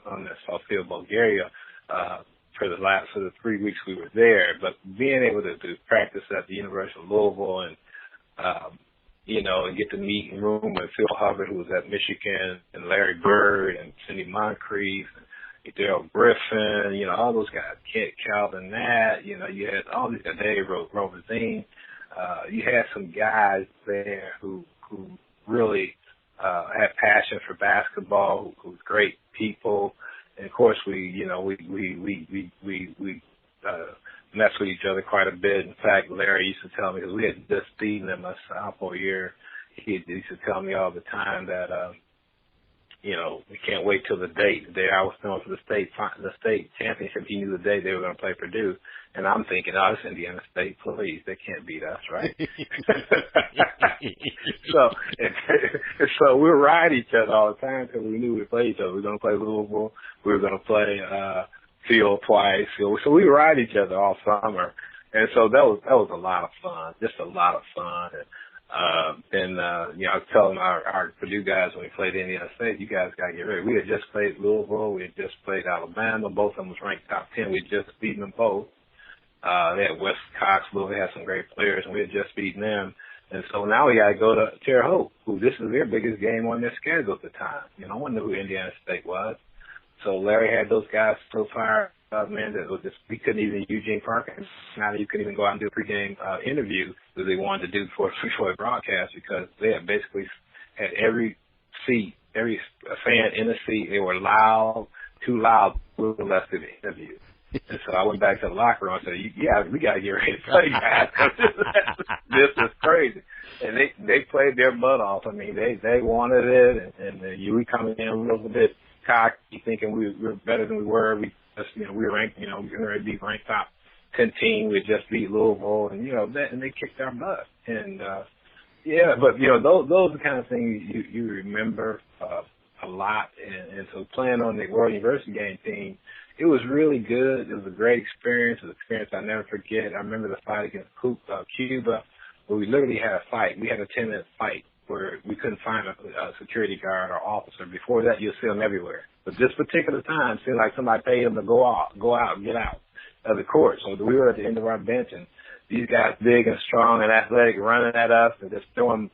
on this Sofia, Bulgaria, for the 3 weeks we were there. But being able to practice at the University of Louisville and, and get to meet and room with Phil Hubbard, who was at Michigan, and Larry Bird and Cindy Moncrief, and Darrell Griffin, all those guys, Kent Calvin, you had all these guys, Dave Rovazine. You had some guys there who really had passion for basketball, who was great people. And of course we messed with each other quite a bit. In fact, Larry used to tell me, because we had just beaten them my sophomore year, he used to tell me all the time that, we can't wait till the day I was going for the state championship. He knew the day they were going to play Purdue. And I'm thinking, oh, it's Indiana State, please. They can't beat us, right? So we were riding each other all the time because we knew we'd play each other. We were going to play Louisville. We were going to play Field twice. So we would ride each other all summer. And so that was a lot of fun, just a lot of fun. And I was telling our Purdue guys when we played Indiana State, you guys got to get ready. We had just played Louisville. We had just played Alabama. Both of them was ranked top 10. We had just beaten them both. They had West Cox, Louisville had some great players, and we had just beaten them. And so now we got to go to Terre Haute, who this is their biggest game on their schedule at the time. No one knew who Indiana State was. So Larry had those guys so fired up, man, that was just, we couldn't even, Eugene Park, now you couldn't even go out and do a pregame interview that they wanted to do before the broadcast, because they had basically had every seat, every fan in the seat. They were loud, too loud, we were left to the interview. And so I went back to the locker room and said, we got to get ready to play, guys. This is crazy. And they played their butt off. I mean, they wanted it, and we coming in a little bit cocky, thinking we were better than we were. We just, we were ranked, we were ready to be ranked top 10 team. We just beat Louisville, and, and they kicked our butt. And, but, those are the kind of things you remember a lot. And so playing on the World University game team, it was really good. It was a great experience. It was an experience I'll never forget. I remember the fight against Cuba, where we literally had a fight. We had a 10-minute fight where we couldn't find a security guard or officer. Before that, you'll see them everywhere. But this particular time, it seemed like somebody paid them to go out, and get out of the court. So we were at the end of our bench, and these guys, big and strong and athletic, running at us and just throwing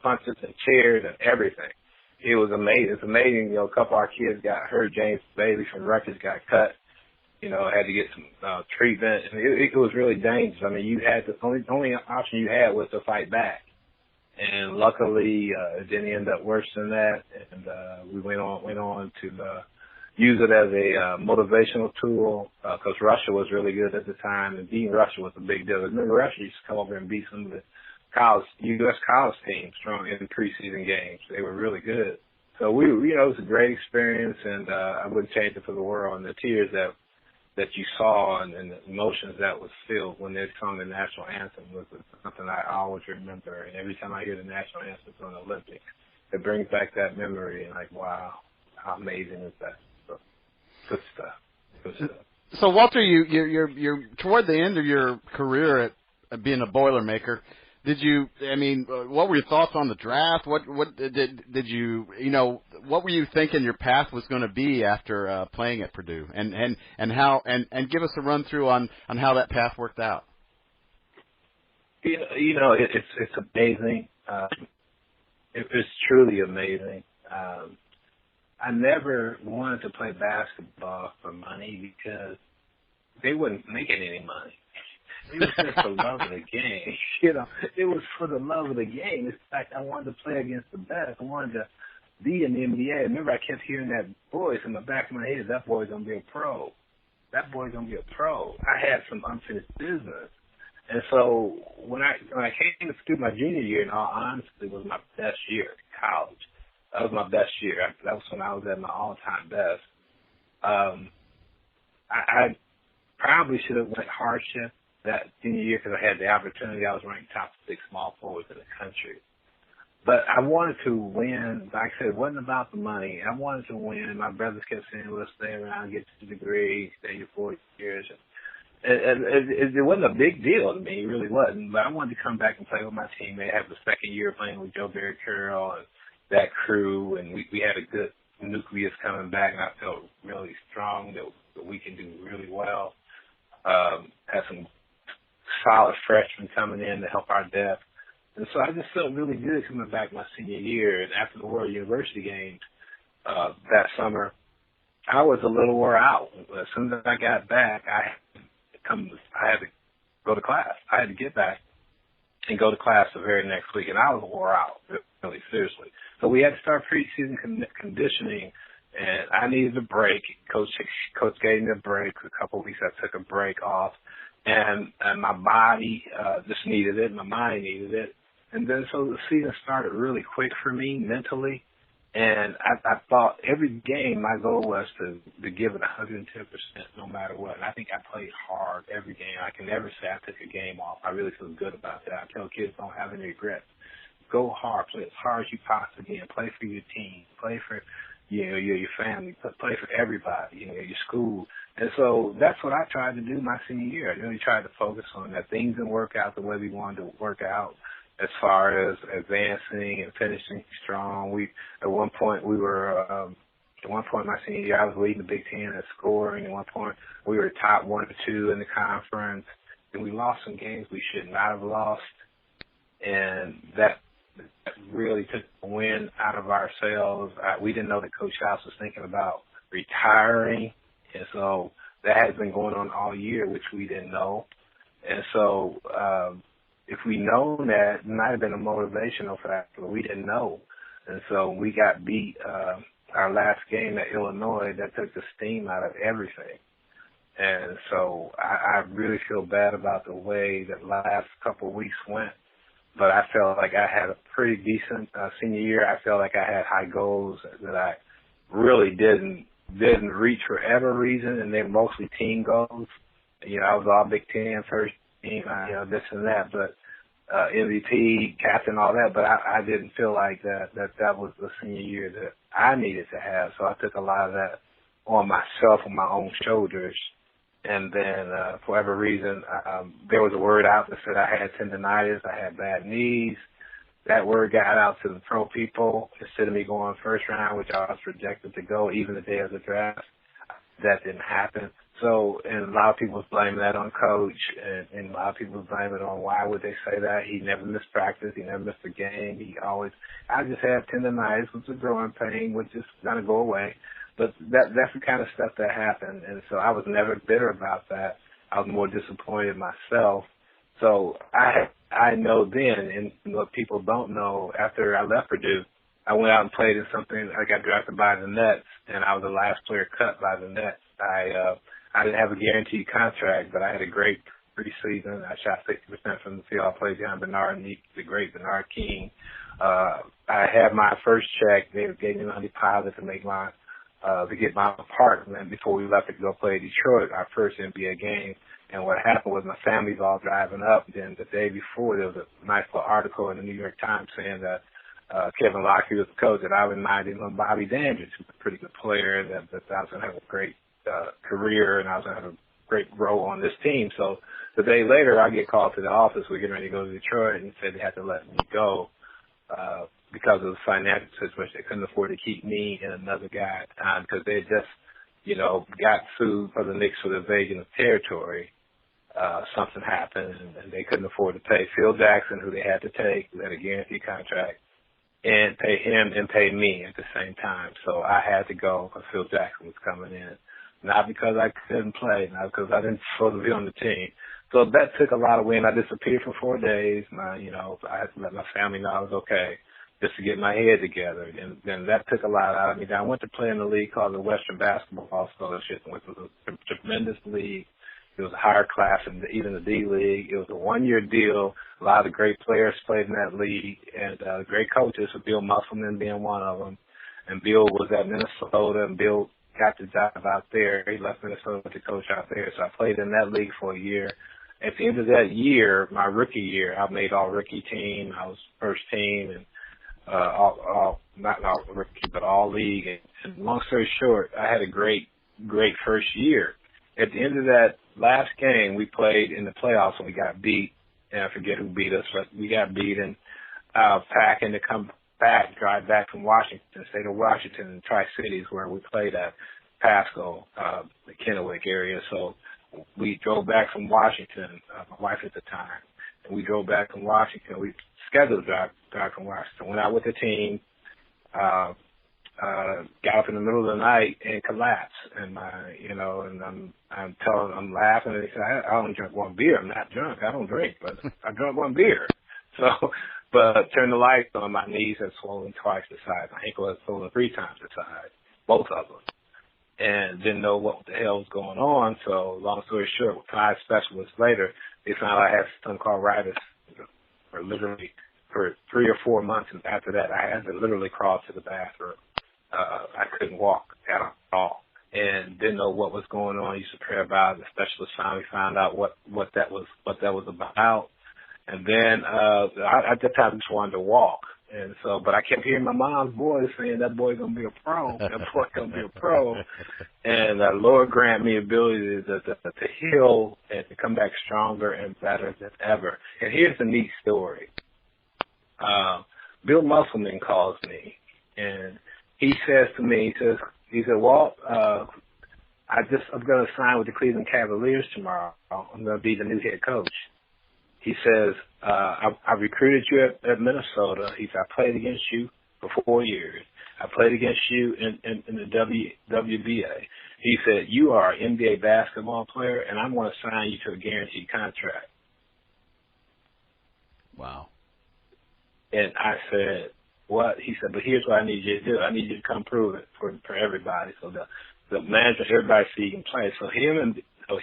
punches and chairs and everything. It was amazing. It's amazing. A couple of our kids got hurt. James Bailey from Rutgers got cut. Had to get some treatment. And it was really dangerous. I mean, you had the only option you had was to fight back. And luckily, it didn't end up worse than that. And we went on to use it as a motivational tool, because Russia was really good at the time, and beating Russia was a big deal. Remember, Russia used to come over and beat some of the U.S. college teams strong in the preseason games. They were really good. So it was a great experience, and I wouldn't change it for the world. And the tears that you saw and the emotions that was filled when they sung the national anthem was something I always remember. And every time I hear the national anthem on the Olympics, it brings back that memory. And like, wow, how amazing is that? So, good stuff. So Walter, you're toward the end of your career at being a Boilermaker. What were your thoughts on the draft? What did you what were you thinking your path was going to be after playing at Purdue, and give us a run through on how that path worked out? It's amazing. It's truly amazing. I never wanted to play basketball for money because they wasn't making any money. It was just the love of the game. It was for the love of the game. It's like I wanted to play against the best. I wanted to be in the NBA. Remember, I kept hearing that voice in the back of my head, that boy's going to be a pro. That boy's going to be a pro. I had some unfinished business. And so when I came to my junior year, in all honesty, was my best year in college. That was my best year. That was when I was at my all-time best. I probably should have went hardship that senior year because I had the opportunity. I was ranked top 6 small forwards in the country. But I wanted to win. Like I said, it wasn't about the money. I wanted to win. My brothers kept saying, well, stay around, get your degree, stay your 4 years. And, it wasn't a big deal to me. It really wasn't. But I wanted to come back and play with my team. They had the second year playing with Joe Barry Carroll and that crew, and we had a good nucleus coming back, and I felt really strong that we can do really well. Had some solid freshmen coming in to help our depth. And so I just felt really good coming back my senior year. And after the World University games that summer, I was a little wore out. As soon as I got back, I had to go to class. I had to get back and go to class the very next week, and I was wore out, really, seriously. So we had to start preseason conditioning, and I needed a break. Coach gave me a break. A couple of weeks I took a break off, and my body just needed it. My mind needed it. And then so the season started really quick for me mentally, and I thought every game my goal was to give it 110% no matter what. And I think I played hard every game. I can never say I took a game off. I really feel good about that. I tell kids don't have any regrets. Go hard, play as hard as you possibly can. Play for your team, play for your family, play for everybody, your school. And so that's what I tried to do my senior year. I really tried to focus on that. Things didn't work out the way we wanted to work out as far as advancing and finishing strong. At one point my senior year, I was leading the Big Ten in scoring. At one point we were top 1 or 2 in the conference, and we lost some games we should not have lost. And that really took the wind out of our sails. We didn't know that Coach House was thinking about retiring, and so that has been going on all year, which we didn't know. And so if we known that, it might have been a motivational factor, but we didn't know. And so we got beat our last game at Illinois. That took the steam out of everything. And so I really feel bad about the way that last couple of weeks went. But I felt like I had a pretty decent senior year. I felt like I had high goals that I really didn't reach for whatever reason, and they're mostly team goals. I was all Big Ten, first team, this and that, but MVP, captain, all that. But I didn't feel like that was the senior year that I needed to have. So I took a lot of that on myself, on my own shoulders. And then, for whatever reason, there was a word out that said I had tendonitis, I had bad knees. That word got out to the pro people. Instead of me going first round, which I was projected to go even the day of the draft, that didn't happen. So, and a lot of people was blaming that on Coach, and a lot of people was blaming it on why would they say that? He never missed practice. He never missed a game. I just had tendonitis, which is a growing pain, which is going to go away. But that's the kind of stuff that happened, and so I was never bitter about that. I was more disappointed myself. So I know then, and what people don't know, after I left Purdue, I went out and played in something. I got drafted by the Nets, and I was the last player cut by the Nets. I didn't have a guaranteed contract, but I had a great preseason. I shot 60% from the field. I played behind the great Bernard King. I had my first check. They gave me a deposit to get my apartment before we left to go play Detroit, our first NBA game. And what happened was my family's all driving up. Then the day before, there was a nice little article in the New York Times saying that Kevin Lockheed was the coach, that I reminded him of Bobby Dandridge, who's a pretty good player, that I was going to have a great career, and I was going to have a great role on this team. So the day later, I get called to the office. We're getting ready to go to Detroit, and said they had to let me go because of the financial situation. They couldn't afford to keep me and another guy at the time because they had just, got sued for the Knicks for the invasion of territory. Something happened, and they couldn't afford to pay Phil Jackson, who they had to take, who had a guaranteed contract, and pay him and pay me at the same time. So I had to go because Phil Jackson was coming in. Not because I couldn't play, not because I didn't supposed to be on the team. So that took a lot of wind. I disappeared for 4 days. I had to let my family know I was okay, just to get my head together. And then that took a lot out of me. Then I went to play in a league called the Western Basketball Scholarship, which was a tremendous league. It was a higher class than even the D League. It was a 1-year deal. A lot of the great players played in that league, and great coaches, Bill Musselman being one of them. And Bill was at Minnesota, and Bill got the job out there. He left Minnesota to coach out there. So I played in that league for a year. At the end of that year, my rookie year, I made all rookie team. I was first team, and not all rookie, but all league. And long story short, I had a great first year. At the end of last game we played in the playoffs and we got beat, and I forget who beat us, but we got beat, and packing to come back, drive back from Washington, state of Washington, and Tri-Cities where we played at Pasco, the Kennewick area. So we drove back from Washington, my wife at the time, and we drove back from Washington. We scheduled to drive from Washington. Went out with the team, got up in the middle of the night and collapsed. And I'm laughing, and they said, I only drink one beer. I'm not drunk. I don't drink, but I drank one beer. So, but turned the lights on. My knees had swollen twice the size. My ankle had swollen 3 times the size, both of them. And didn't know what the hell was going on. So long story short, 5 specialists later, they found I had something called arthritis, or literally for 3 or 4 months. And after that, I had to literally crawl to the bathroom. I couldn't walk at all, and didn't know what was going on. I used to pray about it. The specialist finally found out what that was about. And then at the time, I just wanted to walk. And so, but I kept hearing my mom's voice saying, that boy's going to be a pro. That boy's going to be a pro. And Lord grant me ability to heal and to come back stronger and better than ever. And here's the neat story. Bill Musselman calls me, and he says to me, he said, Walt, I'm going to sign with the Cleveland Cavaliers tomorrow. I'm going to be the new head coach. He says, I recruited you at Minnesota. He said, I played against you for 4 years. I played against you in the WBA. He said, you are an NBA basketball player, and I'm going to sign you to a guaranteed contract. Wow. And I said, what? He said, but here's what I need you to do. I need you to come prove it for everybody. So the manager, everybody see you can play. So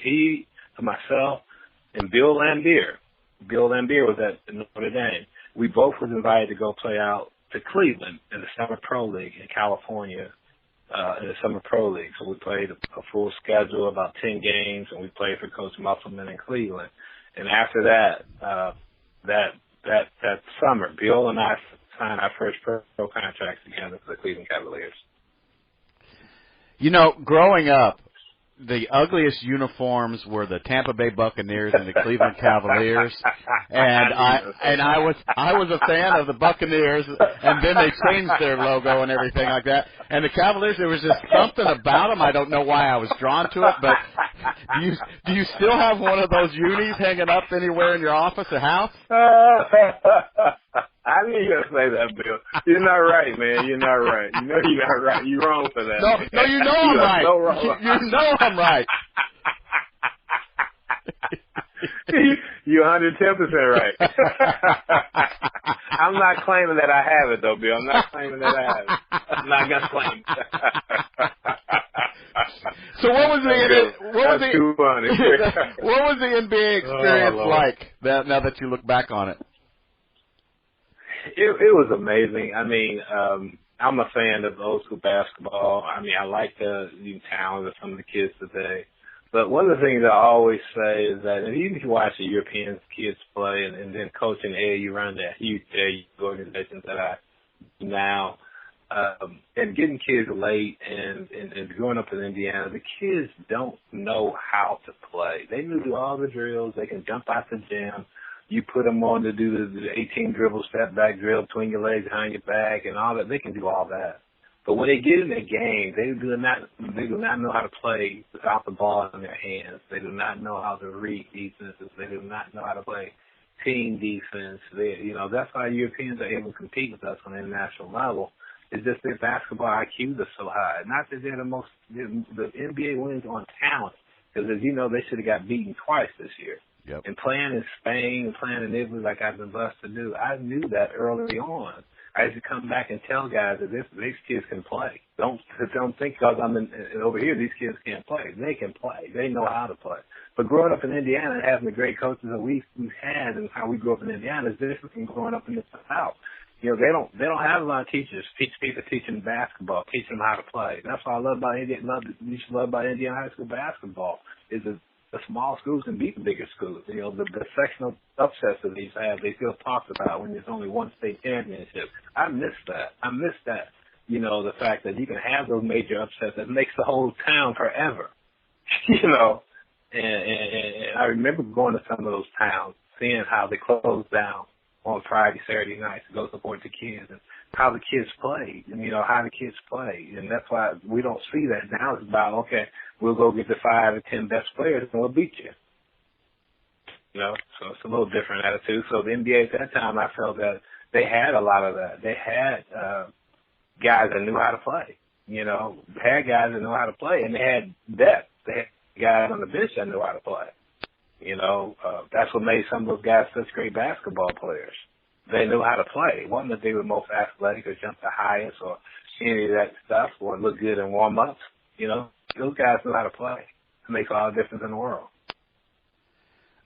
he, myself, and Bill Lambier. Bill Lambier was at Notre Dame. We both were invited to go play out to Cleveland in the Summer Pro League in California, in the Summer Pro League. So we played a full schedule, about 10 games, and we played for Coach Musselman in Cleveland. And after that summer, Bill and I signed our first pro contracts together for the Cleveland Cavaliers. You know, growing up, the ugliest uniforms were the Tampa Bay Buccaneers and the Cleveland Cavaliers, and I was a fan of the Buccaneers, and then they changed their logo and everything like that. And the Cavaliers, there was just something about them. I don't know why I was drawn to it, but do you still have one of those unis hanging up anywhere in your office or house? I knew you were going to say that, Bill. You're not right, man. You're not right. You know you're not right. You're wrong for that. No, you know I'm right. So wrong. You know I'm right. You're 110% right. I'm not claiming that I have it, though, Bill. I'm not claiming that I have it. I'm not going to claim it. So what was too funny. What was the NBA experience like now that you look back on it? It was amazing. I mean, I'm a fan of old school basketball. I mean, I like the talent of some of the kids today. But one of the things I always say is that even if you watch the European kids play and then coaching AAU run that huge AAU organizations that I do now, and getting kids late and growing up in Indiana, the kids don't know how to play. They can do all the drills. They can jump out the gym. You put them on to do the 18 dribble, step back drill, between your legs, behind your back, and all that. They can do all that. But when they get in the game, they do not know how to play without the ball in their hands. They do not know how to read defenses. They do not know how to play team defense. That's why Europeans are able to compete with us on an international level. It's just their basketball IQs are so high. Not that they're the NBA wins on talent, because as you know, they should have got beaten twice this year. Yep. And playing in Spain and playing in Italy like I've been blessed to do, I knew that early on. I used to come back and tell guys that these kids can play. Don't think because I'm over here these kids can't play. They can play. They know how to play. But growing up in Indiana and having the great coaches that we've had and how we grew up in Indiana is different from growing up in the South. They don't have a lot of teachers teaching basketball, teaching them how to play. That's what I love about Indiana. You should love about Indiana high school basketball is the small schools can beat the bigger schools. The sectional upsets that these have, they feel talked about when there's only one state championship. I miss that. The fact that you can have those major upsets that makes the whole town forever. And I remember going to some of those towns, seeing how they closed down on Friday, Saturday nights to go support the kids and how the kids played and, how the kids play. And that's why we don't see that now. It's about, okay, we'll go get the 5 or 10 best players and we'll beat you. So it's a little different attitude. So the NBA at that time, I felt that they had a lot of that. They had guys that knew how to play, had guys that knew how to play, and they had depth. They had guys on the bench that knew how to play. That's what made some of those guys such great basketball players. They knew how to play. It wasn't that they were most athletic or jumped the highest or any of that stuff or look good in warm-ups. Those guys knew how to play. It makes all the difference in the world.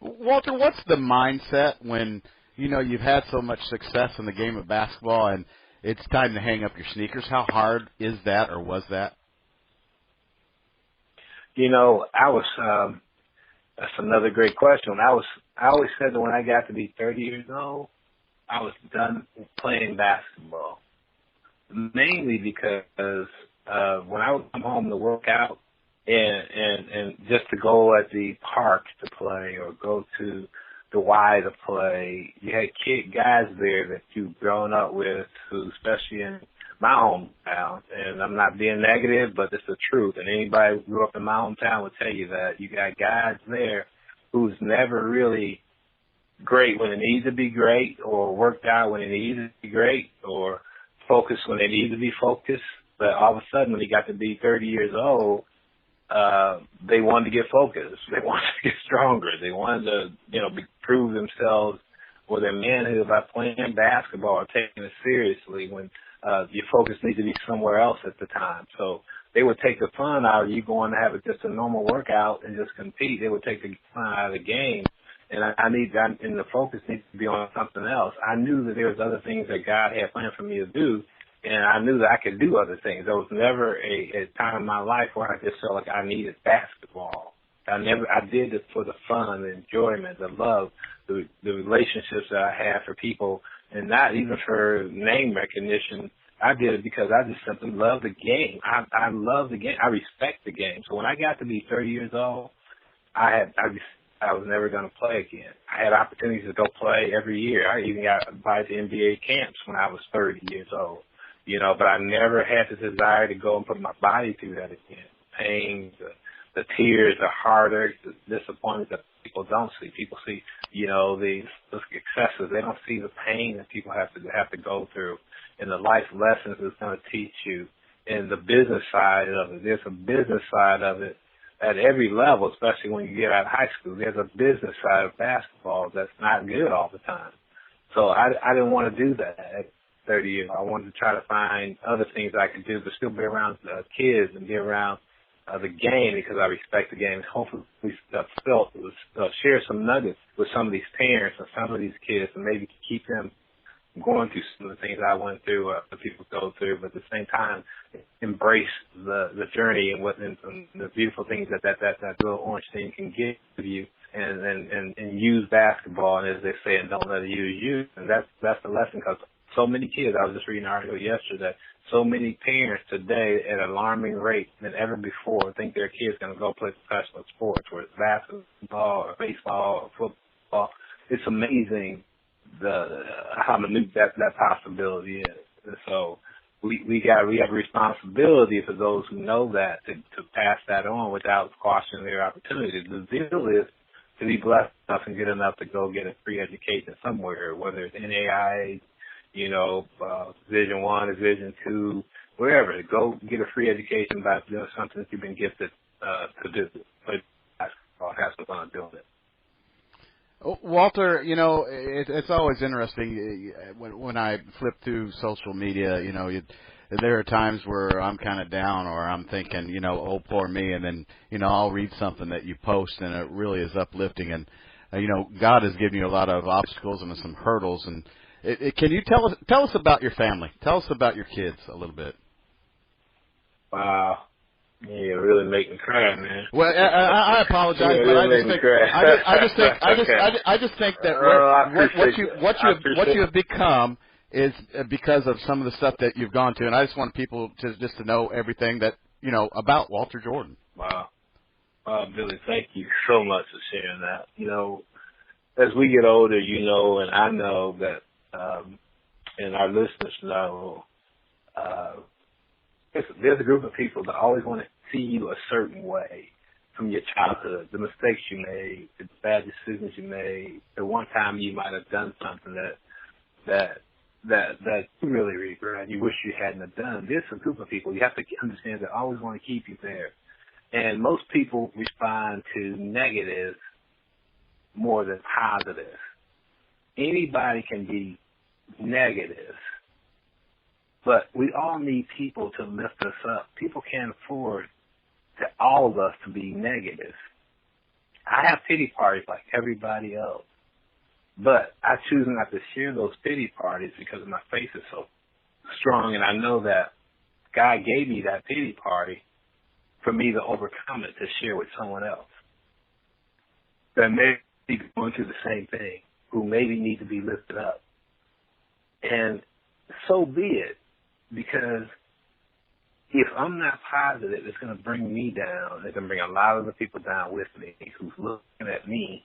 Walter, what's the mindset when, you've had so much success in the game of basketball and it's time to hang up your sneakers? How hard is that or was that? That's another great question. I always said that when I got to be 30 years old, I was done playing basketball. Mainly because when I would come home to work out and just to go at the park to play or go to the Y to play, you had guys there that you've grown up with who, especially in my hometown, and I'm not being negative, but it's the truth, and anybody who grew up in my hometown would tell you that you got guys there who's never really great when it needs to be great or worked out when it needs to be great or focused when they need to be focused, but all of a sudden when they got to be 30 years old, they wanted to get focused. They wanted to get stronger. They wanted to, prove themselves or their manhood by playing basketball or taking it seriously when your focus needs to be somewhere else at the time. So they would take the fun out of you going to have just a normal workout and just compete. They would take the fun out of the game. And and the focus needs to be on something else. I knew that there was other things that God had planned for me to do, and I knew that I could do other things. There was never a time in my life where I just felt like I needed basketball. I did it for the fun, the enjoyment, the love, the relationships that I had for people, and not even for name recognition. I did it because I just simply love the game. I love the game. I respect the game. So when I got to be 30 years old, I was never going to play again. I had opportunities to go play every year. I even got invited to NBA camps when I was 30 years old, but I never had the desire to go and put my body through that again. Pain, the tears, the heartache, the disappointment that people don't see. People see, the successes. They don't see the pain that people have to go through and the life lessons it's going to teach you. And the business side of it, there's a business side of it at every level, especially when you get out of high school. There's a business side of basketball that's not good all the time. So I didn't want to do that at 30 years. I wanted to try to find other things I could do, but still be around kids and be around the game because I respect the game. Hopefully share some nuggets with some of these parents and some of these kids and maybe keep them going through some of the things I went through, that people go through, but at the same time, embrace the journey and the beautiful things that little orange thing can give you, and use basketball, and as they say, and don't let it use you. And that's the lesson, because so many kids, I was just reading an article yesterday, so many parents today at an alarming rate than ever before think their kid's going to go play professional sports, whether it's basketball or baseball or football. It's amazing how minute that possibility is. And so we have a responsibility for those who know that to pass that on without squashing their opportunities. The deal is to be blessed enough and get enough to go get a free education somewhere, whether it's NAIA, Division I, Division II, wherever. Go get a free education by doing something that you've been gifted to do. But have some fun doing it. Walter, it's always interesting when I flip through social media. There are times where I'm kind of down, or I'm thinking, oh, poor me, and then I'll read something that you post, and it really is uplifting. And God has given you a lot of obstacles and some hurdles. And can you tell us about your family? Tell us about your kids a little bit. Wow. Yeah, really make me cry, man. Well, I apologize, but I just think that what you have become is because of some of the stuff that you've gone to, and I just want people to know everything that about Walter Jordan. Wow. Billy, thank you so much for sharing that. You know, as we get older, you know, and I know that, and our listeners know, there's a group of people that always want to see you a certain way from your childhood, the mistakes you made, the bad decisions you made, the one time you might have done something that you really regret, you wish you hadn't have done. There's a group of people you have to understand that always want to keep you there. And most people respond to negative more than positive. Anybody can be negative, but we all need people to lift us up. People can't afford all of us to be negative. I have pity parties like everybody else, but I choose not to share those pity parties because my faith is so strong, and I know that God gave me that pity party for me to overcome it, to share with someone else that may be going through the same thing, who maybe need to be lifted up. And so be it, because if I'm not positive, it's going to bring me down. It's going to bring a lot of the people down with me who's looking at me,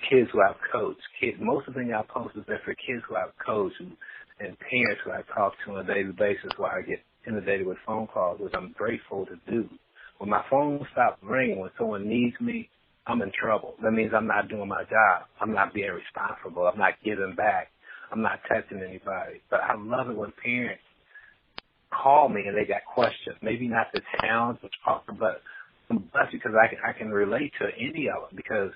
kids who I've coached. Most of the things I post is there for kids who I've coached and parents who I talk to on a daily basis while I get inundated with phone calls, which I'm grateful to do. When my phone stops ringing, when someone needs me, I'm in trouble. That means I'm not doing my job. I'm not being responsible. I'm not giving back. I'm not touching anybody. But I love it when parents call me and they got questions. Maybe not the challenge, but I'm blessed because I can relate to any of them, because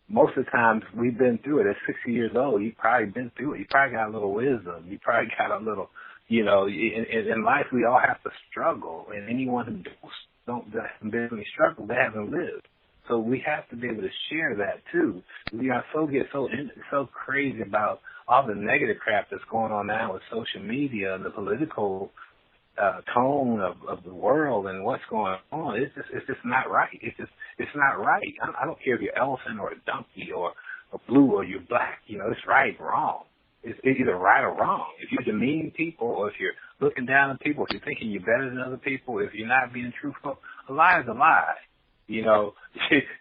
most of the times we've been through it. At 60 years old, you've probably been through it. You probably got a little wisdom. You probably got a little, you know, in life we all have to struggle. And anyone who don't been any struggle, they haven't lived. So we have to be able to share that too. We are so crazy about all the negative crap that's going on now with social media and the political tone of the world and what's going on. It's just not right. It's not right. I don't care if you're elephant or a donkey or blue or you're black. You know, it's right or wrong. It's either right or wrong. If you're demeaning people, or if you're looking down on people, if you're thinking you're better than other people, if you're not being truthful, a lie is a lie. You know,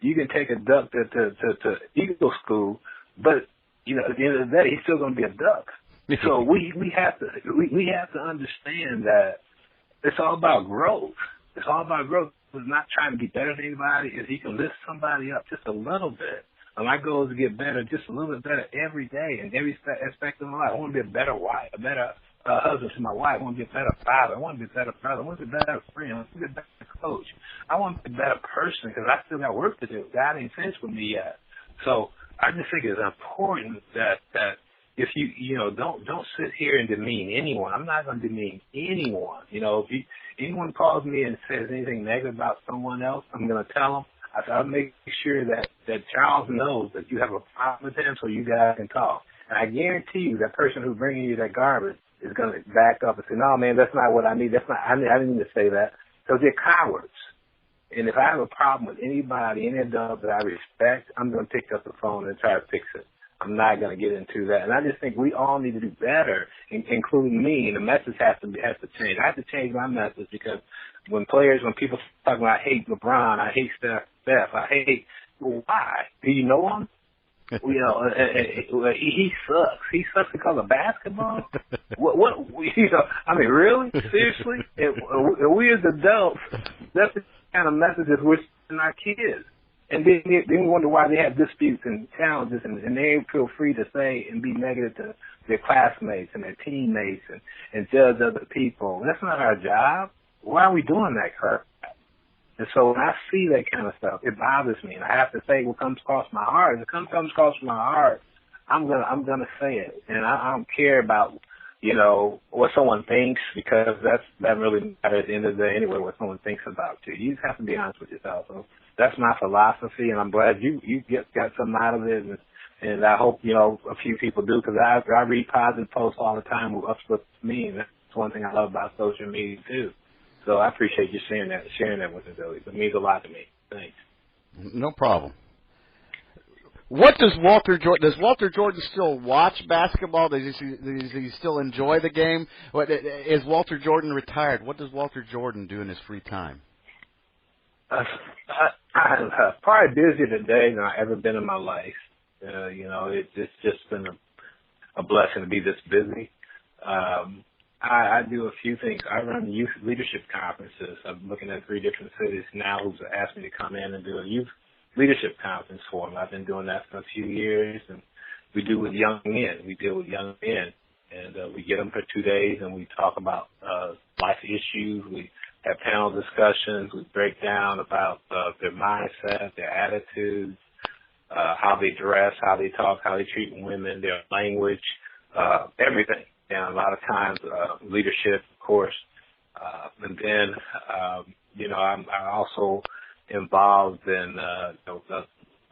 you can take a duck to eagle school, but you know, at the end of the day, he's still going to be a duck. So we have to understand that it's all about growth. It's all about growth. It's not trying to be better than anybody. If you can lift somebody up just a little bit. And my goal is to get better, just a little bit better every day in every aspect of my life. I want to be a better wife, a better husband to my wife. I want to be a better father. I want to be a better brother. I want to be a better friend. I want to be a better coach. I want to be a better person because I still got work to do. God ain't finished with me yet. So I just think it's important that if you know, don't sit here and demean anyone. I'm not going to demean anyone. You know, if anyone calls me and says anything negative about someone else, I'm going to tell them. I'll make sure that Charles knows that you have a problem with him so you guys can talk. And I guarantee you that person who's bringing you that garbage is going to back up and say, no, man, that's not what I need. I didn't need to say that. Because they're cowards. And if I have a problem with anybody, any adult that I respect, I'm going to pick up the phone and try to fix it. I'm not going to get into that. And I just think we all need to do better, including me, and the message has to change. I have to change my message because when people talk about, I hate LeBron, I hate Steph, I hate, well, why? Do you know him? You know, he sucks. He sucks because of basketball? What, you know, I mean, really? Seriously? And we as adults, that's the kind of messages we're sending our kids. And then we wonder why they have disputes and challenges, and they feel free to say and be negative to their classmates and their teammates and judge other people. That's not our job. Why are we doing that crap? And so when I see that kind of stuff, it bothers me, and I have to say what comes across my heart. If it comes across my heart, I'm gonna say it, and I don't care about, you know, what someone thinks, because that really matters at the end of the day anyway. What someone thinks about you, you just have to be honest with yourself. So that's my philosophy, and I'm glad you got something out of it, and I hope, you know, a few people do, because I read positive posts all the time with uplifts me, and that's one thing I love about social media too. So I appreciate you sharing that with us, Billy. It means a lot to me. Thanks. No problem. What does Walter Jordan still watch basketball? Does he still enjoy the game? Is Walter Jordan retired? What does Walter Jordan do in his free time? I'm probably busier today than I've ever been in my life. It's just been a blessing to be this busy. I do a few things. I run youth leadership conferences. I'm looking at 3 different cities now who's asked me to come in and do a youth leadership conference for them. I've been doing that for a few years, and we do with young men. We deal with young men, and we get them for 2 days, and we talk about life issues. We have panel discussions. We break down about their mindset, their attitudes, how they dress, how they talk, how they treat women, their language, everything. And a lot of times, leadership, of course. And then, I'm also involved in,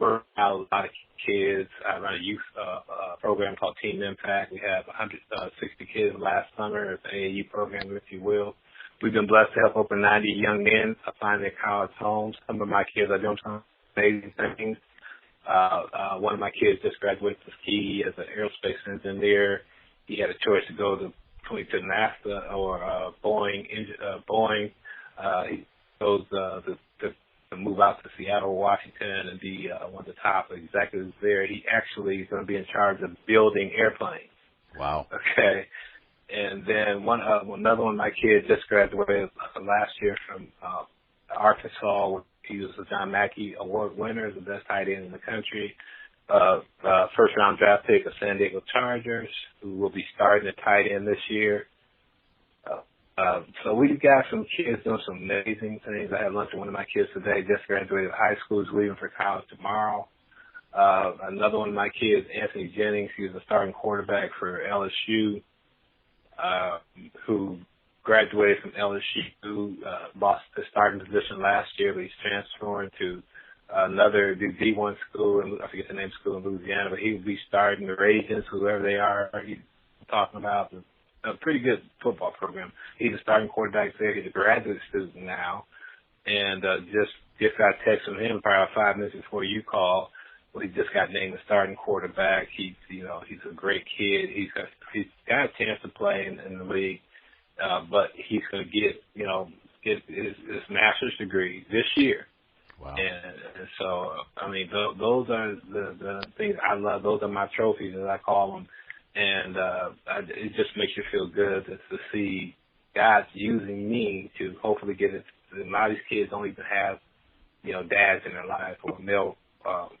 working out a lot of kids. I run a youth program called Team Impact. We have 160 kids last summer. It's an AAU program, if you will. We've been blessed to help over 90 young men find their college homes. Some of my kids are doing some amazing things. One of my kids just graduated from ski as an aerospace engineer. He had a choice to go to NASA or Boeing. He chose to move out to Seattle, Washington, and be one of the top executives there. He actually is going to be in charge of building airplanes. Wow. Okay. And then another one of my kids just graduated last year from Arkansas. He was a John Mackey Award winner, the best tight end in the country. First round draft pick of San Diego Chargers, who will be starting at tight end this year. So we've got some kids doing some amazing things. I had lunch with one of my kids today, just graduated high school, is leaving for college tomorrow. Another one of my kids, Anthony Jennings, he was a starting quarterback for LSU, who graduated from LSU, lost his starting position last year, but he's transferring to another D1 school, I forget the name of the school in Louisiana, but he will be starting the Ragins, whoever they are. He's talking about a pretty good football program. He's a starting quarterback there. He's a graduate student now, and just got a text from him probably 5 minutes before you called. Well, he just got named the starting quarterback. He's a great kid. He's got a chance to play in the league, but he's going to get his master's degree this year. Wow. And so, I mean, those are the things I love. Those are my trophies, as I call them. And it just makes you feel good to see God's using me to hopefully get it. A lot of these kids don't even have, dads in their life or male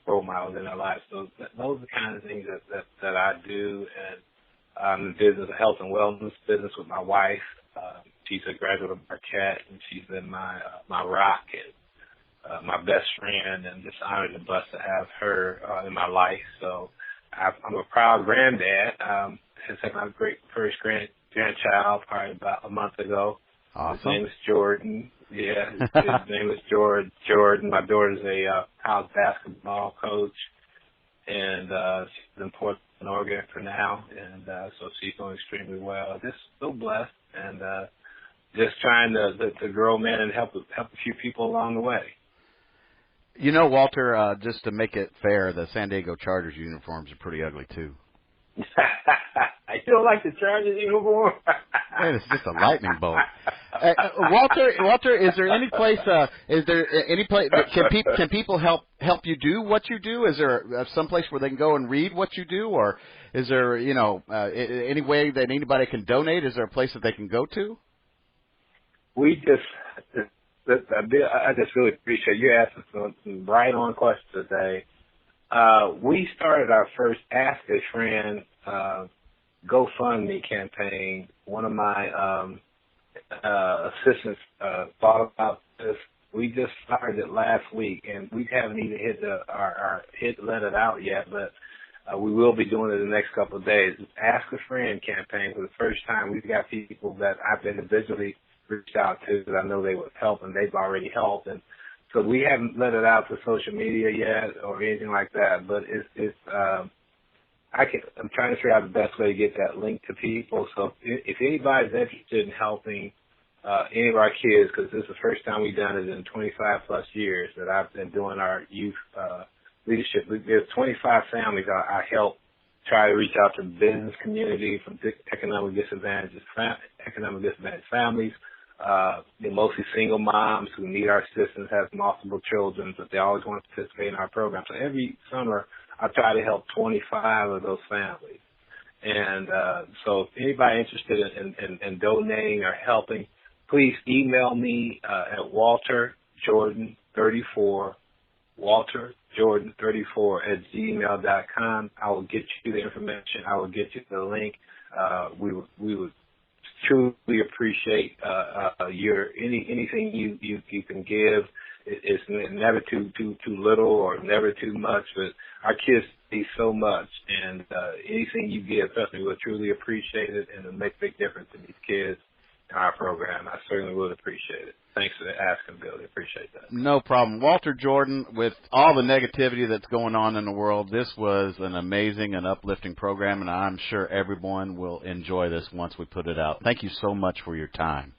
role models in their lives. So those are the kind of things that I do. And I'm in the business of health and wellness business with my wife. She's a graduate of Marquette, and she's been my rock and my best friend, and just honored and blessed to have her in my life. So I'm a proud granddad. I had my great first grandchild probably about a month ago. Awesome. His name is Jordan. Yeah, his name is Jordan. My daughter's a college basketball coach, and she's in Portland, Oregon for now, and so she's doing extremely well. Just so blessed, and just trying to grow, man, and help a few people along the way. Walter, just to make it fair, the San Diego Chargers uniforms are pretty ugly, too. I still like the Chargers uniform. Man, it's just a lightning bolt. Walter, is there any place? Can people help you do what you do? Is there some place where they can go and read what you do, or is there any way that anybody can donate? Is there a place that they can go to? I just really appreciate you asking some right on questions today. We started our first Ask a Friend GoFundMe campaign. One of my assistants thought about this. We just started it last week, and we haven't even let it out yet, but we will be doing it in the next couple of days. Ask a Friend campaign. For the first time, we've got people that I've individually reached out to that I know they would help, and they've already helped. And so we haven't let it out to social media yet or anything like that, but I'm trying to figure out the best way to get that link to people. So if anybody's interested in helping any of our kids, because this is the first time we've done it in 25 plus years that I've been doing our youth leadership. There's 25 families I help try to reach out to the business community from economic disadvantaged families, mostly single moms who need our assistance, have multiple children, but they always want to participate in our program. So every summer, I try to help 25 of those families. And so if anybody interested in donating or helping, please email me at walterjordan34, walterjordan34@gmail.com. I will get you the information. I will get you the link. We would truly appreciate anything you can give. It's never too little or never too much, but our kids need so much, and anything you give, trust me, we'll truly appreciate it, and it'll make a big difference to these kids in our program. I certainly would appreciate it. Thanks for asking, Billy. Appreciate that. No problem. Walter Jordan, with all the negativity that's going on in the world, this was an amazing and uplifting program, and I'm sure everyone will enjoy this once we put it out. Thank you so much for your time.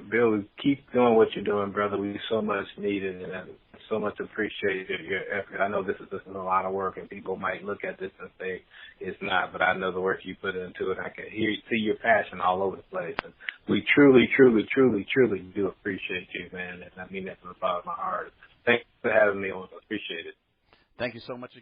Bill, keep doing what you're doing, brother. We so much need it, and I so much appreciate your effort. I know this is a lot of work, and people might look at this and say it's not, but I know the work you put into it. I can see your passion all over the place, and we truly do appreciate you, man. And I mean that from the bottom of my heart. Thanks for having me on. I appreciate it. Thank you so much.